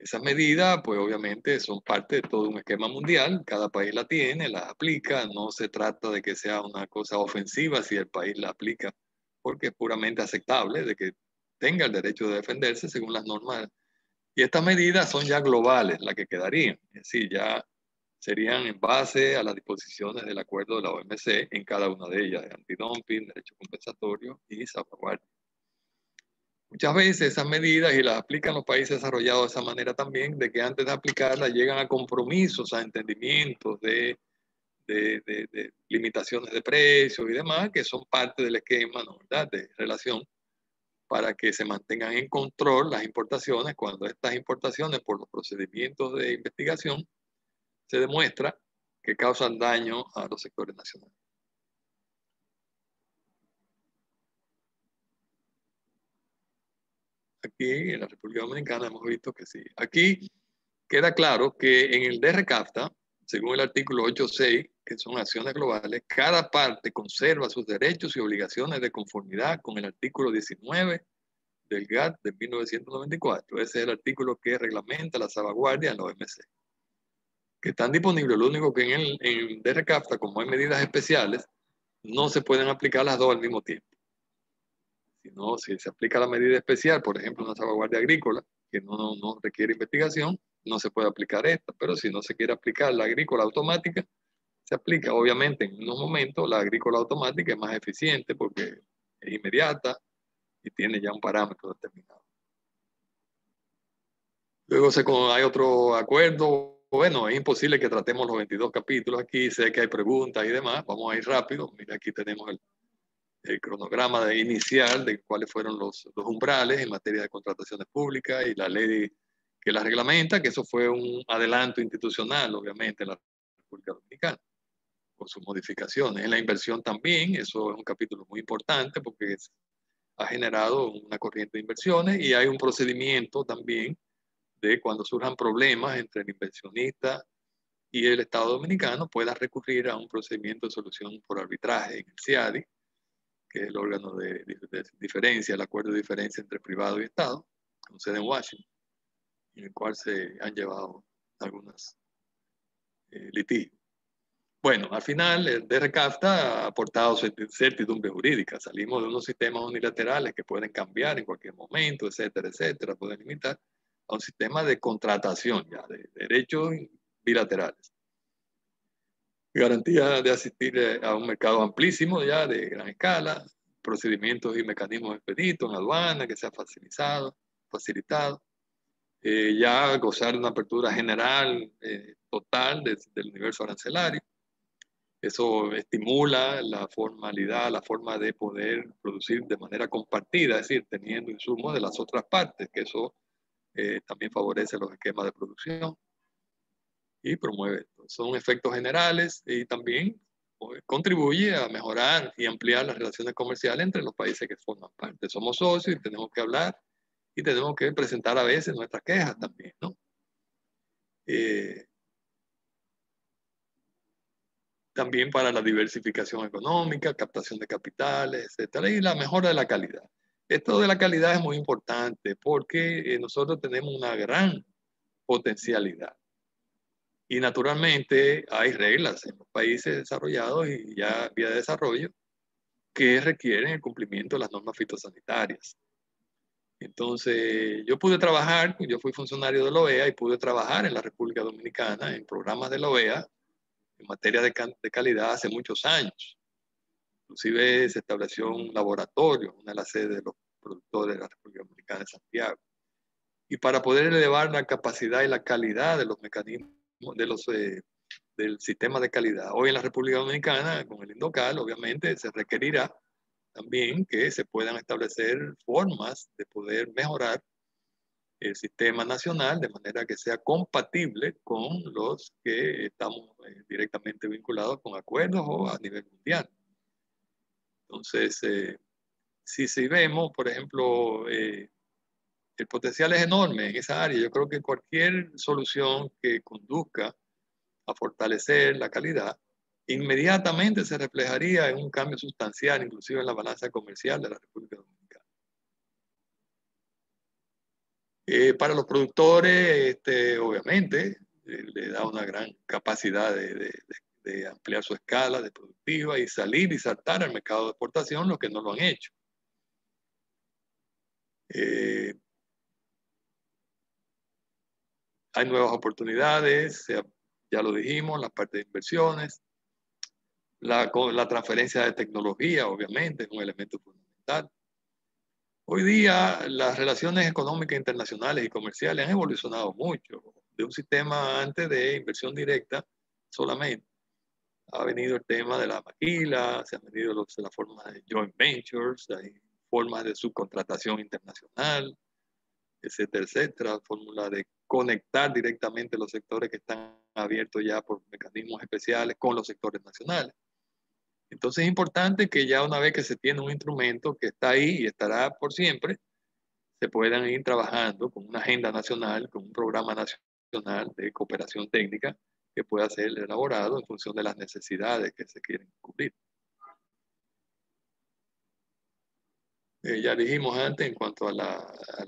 Esas medidas, pues obviamente son parte de todo un esquema mundial, cada país la tiene, la aplica, no se trata de que sea una cosa ofensiva si el país la aplica, porque es puramente aceptable de que tenga el derecho de defenderse según las normas. Y estas medidas son ya globales, las que quedarían, es decir, ya serían en base a las disposiciones del acuerdo de la OMC en cada una de ellas, de antidumping, derecho compensatorio y salvaguardia. Muchas veces esas medidas, y las aplican los países desarrollados de esa manera también, de que antes de aplicarlas llegan a compromisos, a entendimientos de limitaciones de precios y demás, que son parte del esquema, ¿no? ¿Verdad? De relación para que se mantengan en control las importaciones cuando estas importaciones, por los procedimientos de investigación, se demuestra que causan daño a los sectores nacionales. Aquí en la República Dominicana hemos visto que sí. Aquí queda claro que en el DERECAFTA, según el artículo 8.6, que son acciones globales, cada parte conserva sus derechos y obligaciones de conformidad con el artículo 19 del GATT de 1994. Ese es el artículo que reglamenta la salvaguardia en la OMC. que están disponibles. Lo único que en DRCAFTA, como hay medidas especiales, no se pueden aplicar las dos al mismo tiempo. Si se aplica la medida especial, por ejemplo, una salvaguardia agrícola, que no requiere investigación, no se puede aplicar esta. Pero si no se quiere aplicar la agrícola automática, se aplica. Obviamente, en unos momentos, la agrícola automática es más eficiente porque es inmediata y tiene ya un parámetro determinado. Luego hay otro acuerdo. Bueno, es imposible que tratemos los 22 capítulos aquí. Sé que hay preguntas y demás. Vamos a ir rápido. Mira, aquí tenemos el cronograma inicial de cuáles fueron los umbrales en materia de contrataciones públicas y la ley que la reglamenta, que eso fue un adelanto institucional, obviamente, en la República Dominicana, con sus modificaciones. En la inversión también, eso es un capítulo muy importante porque ha generado una corriente de inversiones y hay un procedimiento también de cuando surjan problemas entre el inversionista y el Estado Dominicano, pueda recurrir a un procedimiento de solución por arbitraje en el CIADI, que es el órgano de diferencia, el acuerdo de diferencia entre privado y Estado, con sede en Washington, en el cual se han llevado algunos litigios. Bueno, al final el DRCAFTA ha aportado certidumbre jurídica. Salimos de unos sistemas unilaterales que pueden cambiar en cualquier momento, etcétera, etcétera, pueden limitar a un sistema de contratación ya, de derechos bilaterales. Garantía de asistir a un mercado amplísimo ya, de gran escala, procedimientos y mecanismos expeditos en aduana que se ha facilitado. Ya gozar de una apertura general, total del universo arancelario. Eso estimula la formalidad, la forma de poder producir de manera compartida, es decir, teniendo insumos de las otras partes, que eso también favorece los esquemas de producción y promueve. Son efectos generales y también contribuye a mejorar y ampliar las relaciones comerciales entre los países que forman parte. Somos socios y tenemos que hablar y tenemos que presentar a veces nuestras quejas también, ¿no? También para la diversificación económica, captación de capitales, etcétera, y la mejora de la calidad. Esto de la calidad es muy importante porque nosotros tenemos una gran potencialidad. Y naturalmente hay reglas en los países desarrollados y ya vía de desarrollo que requieren el cumplimiento de las normas fitosanitarias. Entonces, yo pude trabajar, yo fui funcionario de la OEA y pude trabajar en la República Dominicana en programas de la OEA en materia de calidad hace muchos años. Inclusive se estableció un laboratorio, una de las sedes de los productores de la República Dominicana de Santiago. Y para poder elevar la capacidad y la calidad de los mecanismos, del sistema de calidad. Hoy en la República Dominicana, con el INDOCAL, obviamente se requerirá también que se puedan establecer formas de poder mejorar el sistema nacional de manera que sea compatible con los que estamos directamente vinculados con acuerdos o a nivel mundial. Entonces, si vemos, por ejemplo, el potencial es enorme en esa área. Yo creo que cualquier solución que conduzca a fortalecer la calidad, inmediatamente se reflejaría en un cambio sustancial, inclusive en la balanza comercial de la República Dominicana. Para los productores, obviamente, le da una gran capacidad de ampliar su escala de productiva y salir y saltar al mercado de exportación, los que no lo han hecho. Hay nuevas oportunidades, ya lo dijimos, la parte de inversiones, la transferencia de tecnología, obviamente, es un elemento fundamental. Hoy día las relaciones económicas internacionales y comerciales han evolucionado mucho. De un sistema antes de inversión directa solamente. Ha venido el tema de la maquila, se han venido las formas de joint ventures, hay formas de subcontratación internacional, etcétera, etcétera, fórmula de conectar directamente los sectores que están abiertos ya por mecanismos especiales con los sectores nacionales. Entonces es importante que ya una vez que se tiene un instrumento que está ahí y estará por siempre, se puedan ir trabajando con una agenda nacional, con un programa nacional de cooperación técnica que pueda ser elaborado en función de las necesidades que se quieren cubrir. Ya dijimos antes en cuanto a la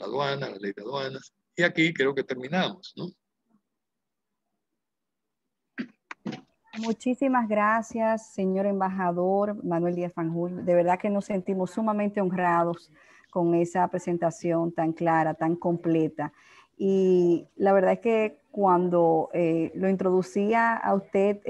aduana, a la ley de aduanas, y aquí creo que terminamos, ¿no? Muchísimas gracias, señor embajador Manuel Díaz Fanjul. De verdad que nos sentimos sumamente honrados con esa presentación tan clara, tan completa. Y la verdad es que cuando lo introducía a usted,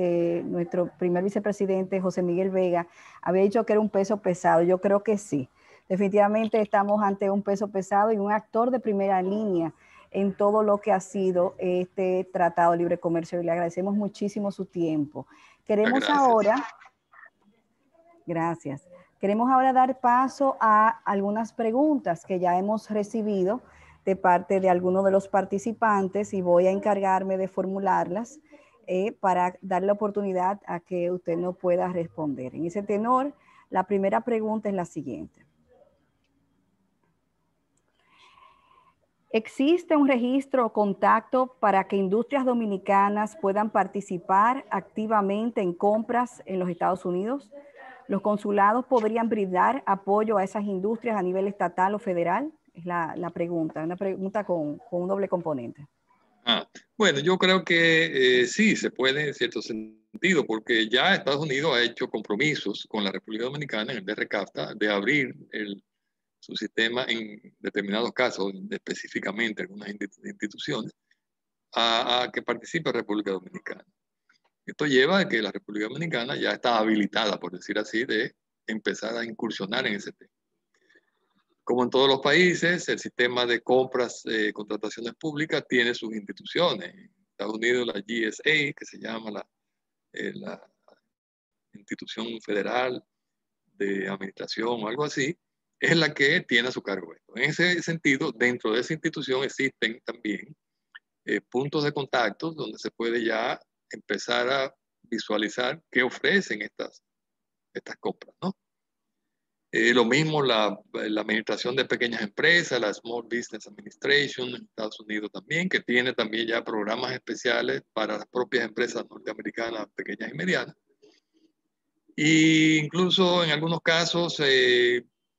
nuestro primer vicepresidente, José Miguel Vega, había dicho que era un peso pesado. Yo creo que sí. Definitivamente estamos ante un peso pesado y un actor de primera línea en todo lo que ha sido este Tratado de Libre Comercio, y le agradecemos muchísimo su tiempo. Queremos ahora, gracias, queremos ahora dar paso a algunas preguntas que ya hemos recibido de parte de algunos de los participantes y voy a encargarme de formularlas para darle la oportunidad a que usted nos pueda responder. En ese tenor, la primera pregunta es la siguiente. ¿Existe un registro o contacto para que industrias dominicanas puedan participar activamente en compras en los Estados Unidos? ¿Los consulados podrían brindar apoyo a esas industrias a nivel estatal o federal? Es la pregunta, una pregunta con un doble componente. Bueno, yo creo que sí, se puede en cierto sentido, porque ya Estados Unidos ha hecho compromisos con la República Dominicana en el DRCAFTA de abrir su sistema en determinados casos, específicamente algunas instituciones, a que participe la República Dominicana. Esto lleva a que la República Dominicana ya está habilitada, por decir así, de empezar a incursionar en ese tema. Como en todos los países, el sistema de compras, contrataciones públicas tiene sus instituciones. En Estados Unidos la GSA, que se llama la Institución Federal de Administración o algo así, es la que tiene a su cargo esto. En ese sentido, dentro de esa institución existen también puntos de contacto donde se puede ya empezar a visualizar qué ofrecen estas compras, ¿no? Lo mismo la administración de pequeñas empresas, la Small Business Administration en Estados Unidos también, que tiene también ya programas especiales para las propias empresas norteamericanas pequeñas y medianas. E incluso en algunos casos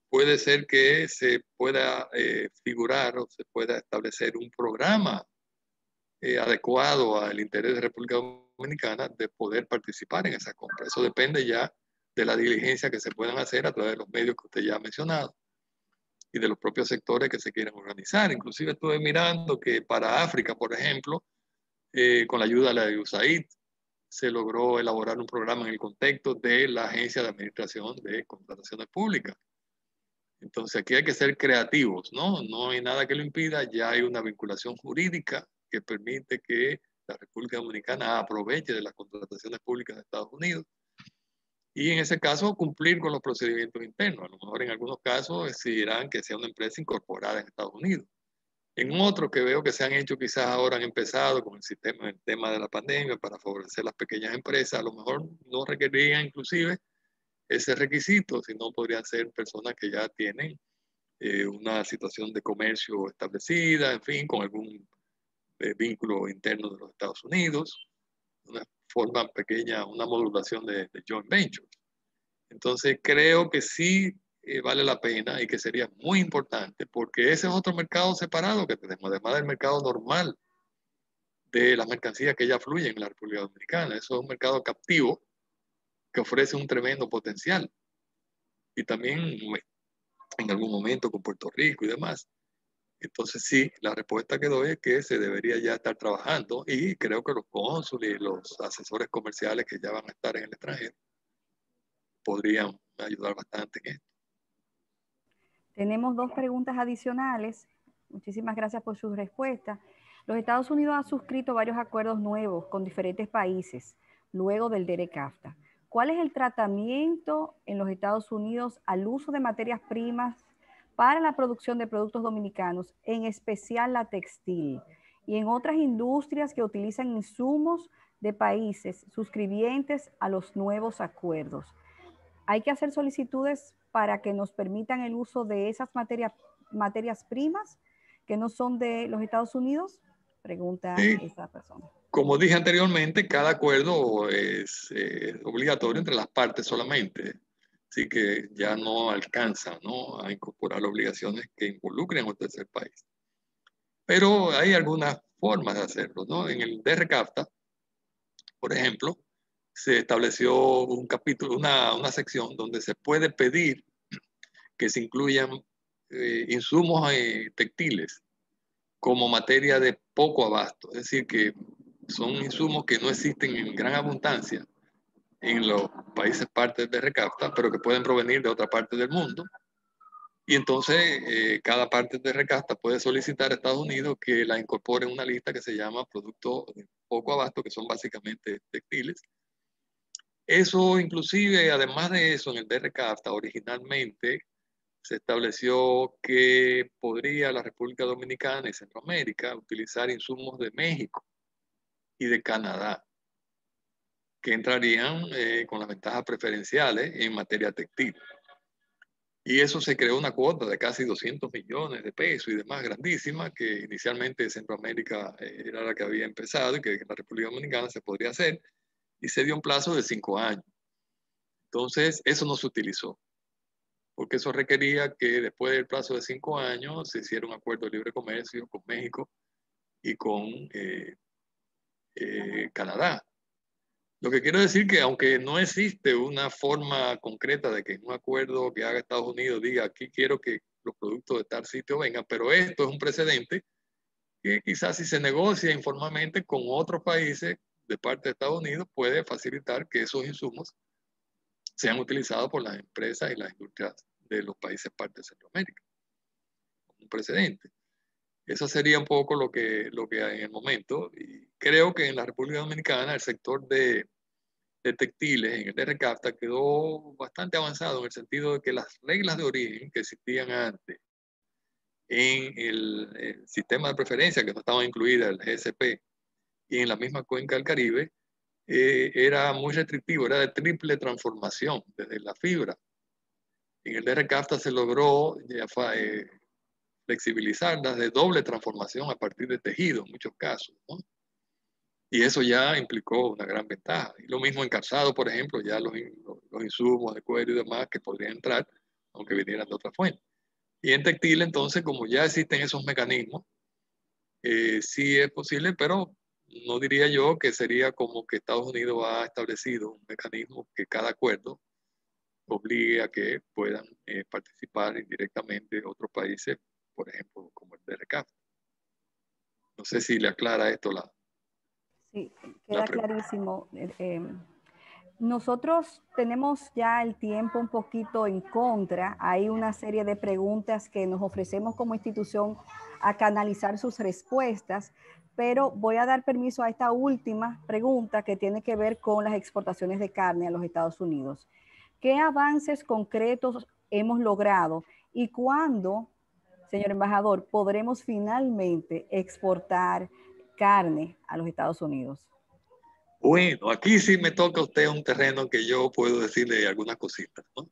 puede ser que se pueda figurar o se pueda establecer un programa adecuado al interés de República Dominicana de poder participar en esa compra. Eso depende ya de la diligencia que se puedan hacer a través de los medios que usted ya ha mencionado y de los propios sectores que se quieran organizar. Inclusive estuve mirando que para África, por ejemplo, con la ayuda de la USAID, se logró elaborar un programa en el contexto de la Agencia de Administración de Contrataciones Públicas. Entonces aquí hay que ser creativos, ¿no? No hay nada que lo impida, ya hay una vinculación jurídica que permite que la República Dominicana aproveche de las contrataciones públicas de Estados Unidos y en ese caso cumplir con los procedimientos internos. A lo mejor en algunos casos exigirán que sea una empresa incorporada en Estados Unidos. En otros que veo que se han hecho, quizás ahora han empezado con el tema de la pandemia para favorecer las pequeñas empresas, a lo mejor no requerirían inclusive ese requisito, sino podrían ser personas que ya tienen una situación de comercio establecida, en fin, con algún vínculo interno de los Estados Unidos, una forma pequeña, una modulación de joint venture. Entonces creo que sí vale la pena y que sería muy importante porque ese es otro mercado separado que tenemos, además del mercado normal de las mercancías que ya fluyen en la República Dominicana. Eso es un mercado captivo que ofrece un tremendo potencial. Y también en algún momento con Puerto Rico y demás. Entonces sí, la respuesta que doy es que se debería ya estar trabajando y creo que los cónsules y los asesores comerciales que ya van a estar en el extranjero podrían ayudar bastante en esto. Tenemos dos preguntas adicionales. Muchísimas gracias por su respuesta. Los Estados Unidos han suscrito varios acuerdos nuevos con diferentes países luego del DRCAFTA. ¿Cuál es el tratamiento en los Estados Unidos al uso de materias primas para la producción de productos dominicanos, en especial la textil, y en otras industrias que utilizan insumos de países suscribientes a los nuevos acuerdos? ¿Hay que hacer solicitudes para que nos permitan el uso de esas materias primas que no son de los Estados Unidos? Pregunta esta persona. Como dije anteriormente, cada acuerdo es obligatorio entre las partes solamente. Así que ya no alcanza, ¿no?, a incorporar obligaciones que involucren a un tercer país. Pero hay algunas formas de hacerlo, ¿no? En el DRCAFTA, por ejemplo, se estableció un capítulo, una sección donde se puede pedir que se incluyan insumos textiles como materia de poco abasto, es decir, que son insumos que no existen en gran abundancia en los países partes de RECAFTA, pero que pueden provenir de otra parte del mundo. Y entonces cada parte de RECAFTA puede solicitar a Estados Unidos que la incorpore en una lista que se llama productos de poco abasto, que son básicamente textiles. Eso inclusive, además de eso, en el DRCAFTA originalmente se estableció que podría la República Dominicana y Centroamérica utilizar insumos de México y de Canadá, que entrarían con las ventajas preferenciales en materia textil. Y eso se creó una cuota de casi 200 millones de pesos y demás, grandísima, que inicialmente Centroamérica era la que había empezado y que en la República Dominicana se podría hacer, y se dio un plazo de 5 años. Entonces, eso no se utilizó, porque eso requería que después del plazo de 5 años se hiciera un acuerdo de libre comercio con México y con Canadá. Lo que quiero decir que aunque no existe una forma concreta de que en un acuerdo que haga Estados Unidos diga aquí quiero que los productos de tal sitio vengan, pero esto es un precedente que quizás si se negocia informalmente con otros países de parte de Estados Unidos puede facilitar que esos insumos sean utilizados por las empresas y las industrias de los países parte de Centroamérica. Un precedente. Eso sería un poco lo que hay en el momento. Y creo que en la República Dominicana el sector de textiles en el DRCAFTA quedó bastante avanzado en el sentido de que las reglas de origen que existían antes en el sistema de preferencia, que no estaban incluidas el GSP, y en la misma cuenca del Caribe, era muy restrictivo, era de triple transformación, desde la fibra. En el DRCAFTA se logró flexibilizarlas de doble transformación a partir de tejido en muchos casos, ¿no? Y eso ya implicó una gran ventaja. Y lo mismo en calzado, por ejemplo, ya los insumos de cuero y demás que podrían entrar, aunque vinieran de otra fuente. Y en textil, entonces, como ya existen esos mecanismos, sí es posible, pero no diría yo que sería como que Estados Unidos ha establecido un mecanismo que cada acuerdo obligue a que puedan participar indirectamente otros países, por ejemplo, como el DRCAFTA. No sé si le aclara esto la... Sí, queda clarísimo. Nosotros tenemos ya el tiempo un poquito en contra. Hay una serie de preguntas que nos ofrecemos como institución a canalizar sus respuestas, pero voy a dar permiso a esta última pregunta que tiene que ver con las exportaciones de carne a los Estados Unidos. ¿Qué avances concretos hemos logrado y cuándo, señor embajador, podremos finalmente exportar carne a los Estados Unidos? Bueno, aquí sí me toca a usted un terreno que yo puedo decirle algunas cositas, ¿no?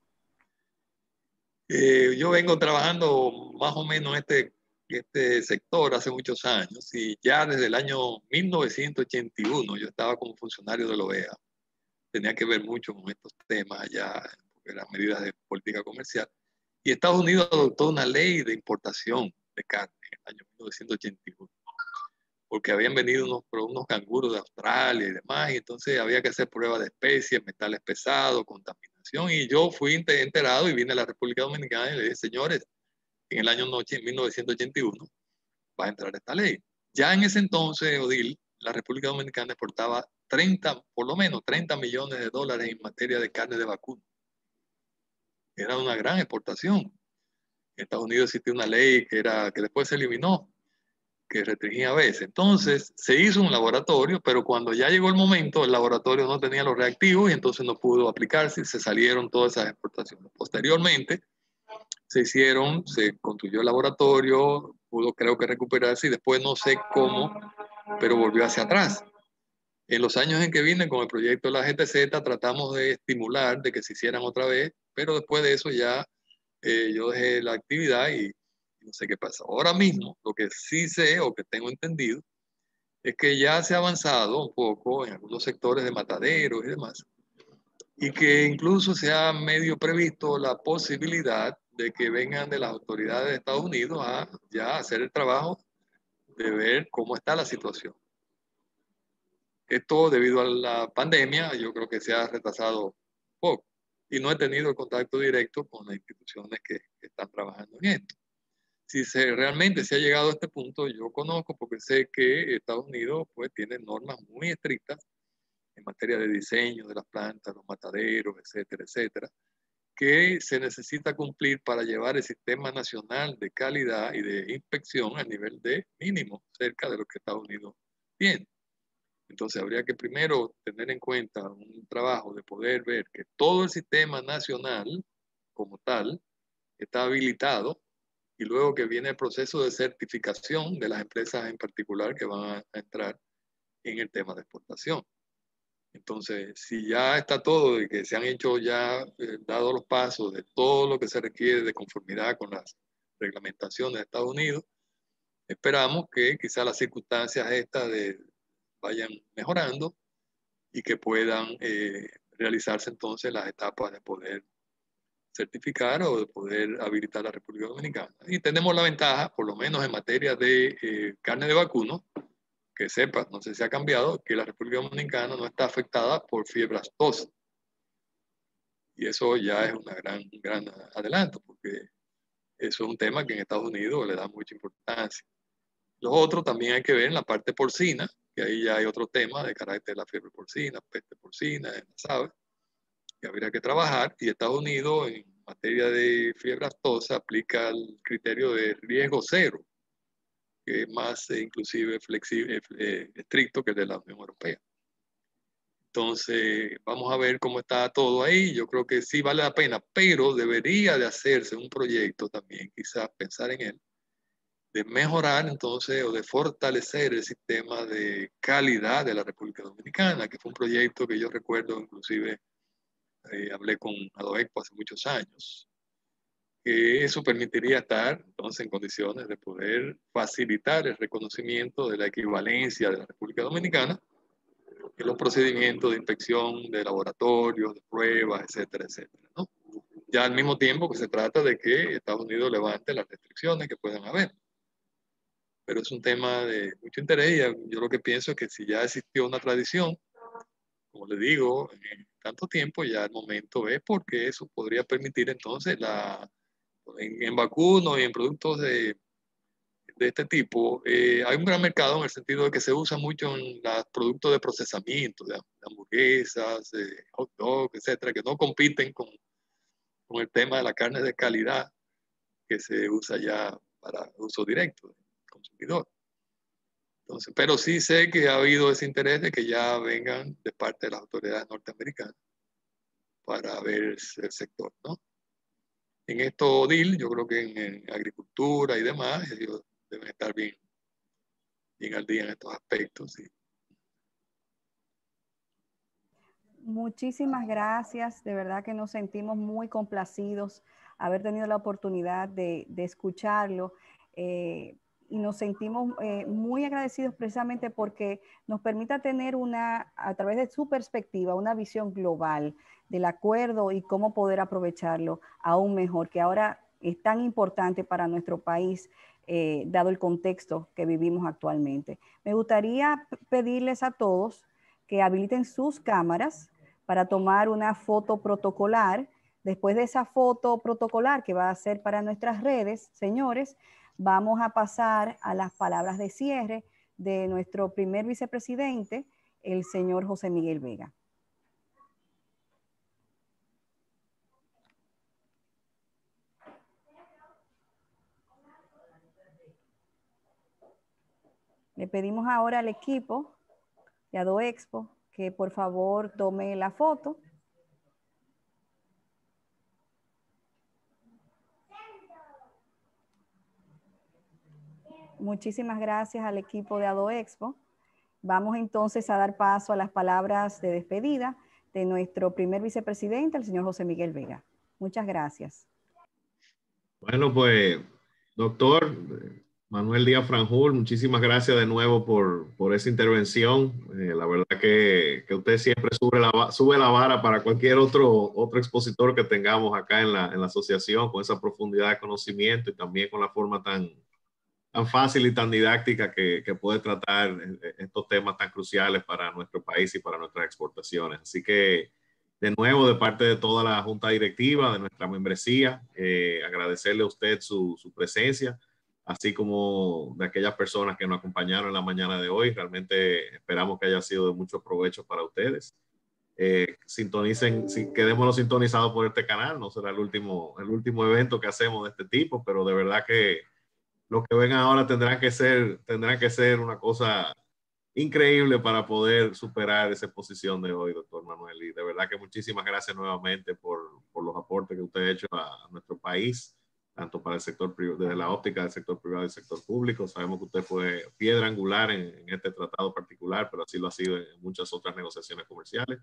Yo vengo trabajando más o menos este sector hace muchos años y ya desde el año 1981 yo estaba como funcionario de la OEA. Tenía que ver mucho con estos temas allá, porque eran medidas de política comercial. Y Estados Unidos adoptó una ley de importación de carne en el año 1981. Porque habían venido unos canguros de Australia y demás, y entonces había que hacer pruebas de especies, metales pesados, contaminación, y yo fui enterado y vine a la República Dominicana y le dije, señores, en el año 1981 va a entrar esta ley. Ya en ese entonces, Odil, la República Dominicana exportaba por lo menos 30 millones de dólares en materia de carne de vacuno. Era una gran exportación. En Estados Unidos existía una ley que después se eliminó, que restringía a veces. Entonces se hizo un laboratorio, pero cuando ya llegó el momento, el laboratorio no tenía los reactivos y entonces no pudo aplicarse y se salieron todas esas exportaciones. Posteriormente se construyó el laboratorio, pudo creo que recuperarse y después no sé cómo, pero volvió hacia atrás. En los años en que vine con el proyecto de la GTZ tratamos de estimular de que se hicieran otra vez, pero después de eso ya yo dejé la actividad y no sé qué pasa. Ahora mismo, lo que sí sé o que tengo entendido es que ya se ha avanzado un poco en algunos sectores de mataderos y demás, y que incluso se ha medio previsto la posibilidad de que vengan de las autoridades de Estados Unidos a ya hacer el trabajo de ver cómo está la situación. Esto debido a la pandemia, yo creo que se ha retrasado poco y no he tenido el contacto directo con las instituciones que están trabajando en esto. Si realmente se ha llegado a este punto, yo conozco porque sé que Estados Unidos pues tiene normas muy estrictas en materia de diseño de las plantas, los mataderos, etcétera, etcétera, que se necesita cumplir para llevar el sistema nacional de calidad y de inspección al nivel de mínimo, cerca de lo que Estados Unidos tiene. Entonces habría que primero tener en cuenta un trabajo de poder ver que todo el sistema nacional como tal está habilitado y luego que viene el proceso de certificación de las empresas en particular que van a entrar en el tema de exportación. Entonces, si ya está todo y que se han hecho ya, dado los pasos de todo lo que se requiere de conformidad con las reglamentaciones de Estados Unidos, esperamos que quizás las circunstancias estas vayan mejorando y que puedan realizarse entonces las etapas de poder certificar o de poder habilitar la República Dominicana. Y tenemos la ventaja, por lo menos en materia de carne de vacuno, que sepas, no sé si ha cambiado, que la República Dominicana no está afectada por fiebre aftosa. Y eso ya es un gran adelanto, porque eso es un tema que en Estados Unidos le da mucha importancia. Los otros también hay que ver en la parte porcina, que ahí ya hay otro tema de carácter de la fiebre porcina, peste porcina, en las aves, que habría que trabajar. Y Estados Unidos, en materia de fiebre aftosa, aplica el criterio de riesgo cero, que es más inclusive flexible, estricto que el de la Unión Europea. Entonces, vamos a ver cómo está todo ahí. Yo creo que sí vale la pena, pero debería de hacerse un proyecto también, quizás pensar en él, de mejorar entonces o de fortalecer el sistema de calidad de la República Dominicana, que fue un proyecto que yo recuerdo, inclusive hablé con Adoexpo hace muchos años, que eso permitiría estar entonces en condiciones de poder facilitar el reconocimiento de la equivalencia de la República Dominicana en los procedimientos de inspección de laboratorios, de pruebas, etcétera, etcétera, ¿no? Ya al mismo tiempo que se trata de que Estados Unidos levante las restricciones que puedan haber. Pero es un tema de mucho interés y yo lo que pienso es que si ya existió una tradición, como le digo, en tanto tiempo, ya el momento es porque eso podría permitir entonces en vacunos y en productos de este tipo, hay un gran mercado en el sentido de que se usa mucho en los productos de procesamiento, de hamburguesas, hot dogs, etcétera, que no compiten con el tema de la carne de calidad que se usa ya para uso directo del consumidor. Entonces, pero sí sé que ha habido ese interés de que ya vengan de parte de las autoridades norteamericanas para ver el sector, ¿no? En esto, DIL, yo creo que en agricultura y demás, ellos deben estar bien al día en estos aspectos. ¿Sí? Muchísimas gracias, de verdad que nos sentimos muy complacidos haber tenido la oportunidad de escucharlo y nos sentimos muy agradecidos precisamente porque nos permite tener a través de su perspectiva, una visión global del acuerdo y cómo poder aprovecharlo aún mejor, que ahora es tan importante para nuestro país, dado el contexto que vivimos actualmente. Me gustaría pedirles a todos que habiliten sus cámaras para tomar una foto protocolar. Después de esa foto protocolar que va a ser para nuestras redes, señores, vamos a pasar a las palabras de cierre de nuestro primer vicepresidente, el señor José Miguel Vega. Le pedimos ahora al equipo de Adoexpo que por favor tome la foto. Muchísimas gracias al equipo de Adoexpo. Vamos entonces a dar paso a las palabras de despedida de nuestro primer vicepresidente, el señor José Miguel Vega. Muchas gracias. Bueno, pues, doctor Manuel Díaz Franjul, muchísimas gracias de nuevo por esa intervención. La verdad que usted siempre sube la vara para cualquier otro expositor que tengamos acá en la asociación, con esa profundidad de conocimiento y también con la forma tan tan fácil y tan didáctica que puede tratar estos temas tan cruciales para nuestro país y para nuestras exportaciones. Así que, de nuevo, de parte de toda la Junta Directiva, de nuestra membresía, agradecerle a usted su presencia, así como de aquellas personas que nos acompañaron en la mañana de hoy. Realmente esperamos que haya sido de mucho provecho para ustedes. Sintonicen, quedémonos sintonizados por este canal. No será el último evento que hacemos de este tipo, pero de verdad que lo que vengan ahora tendrán que ser una cosa increíble para poder superar esa exposición de hoy, doctor Manuel. Y de verdad que muchísimas gracias nuevamente por los aportes que usted ha hecho a nuestro país, tanto para el sector privado, desde la óptica del sector privado y del sector público. Sabemos que usted fue piedra angular en este tratado particular, pero así lo ha sido en muchas otras negociaciones comerciales.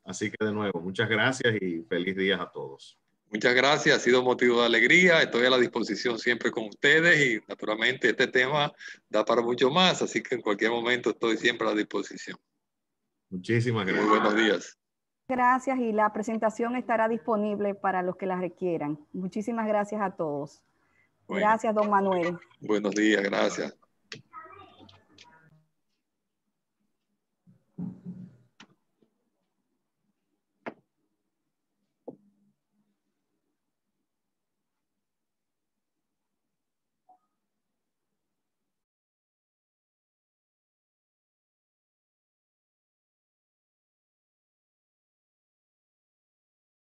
Así que de nuevo, muchas gracias y feliz día a todos. Muchas gracias, ha sido motivo de alegría. Estoy a la disposición siempre con ustedes y naturalmente este tema da para mucho más, así que en cualquier momento estoy siempre a la disposición. Muchísimas gracias. Muy buenos días. Gracias, y la presentación estará disponible para los que la requieran. Muchísimas gracias a todos. Bueno, gracias, don Manuel. Buenos días, gracias.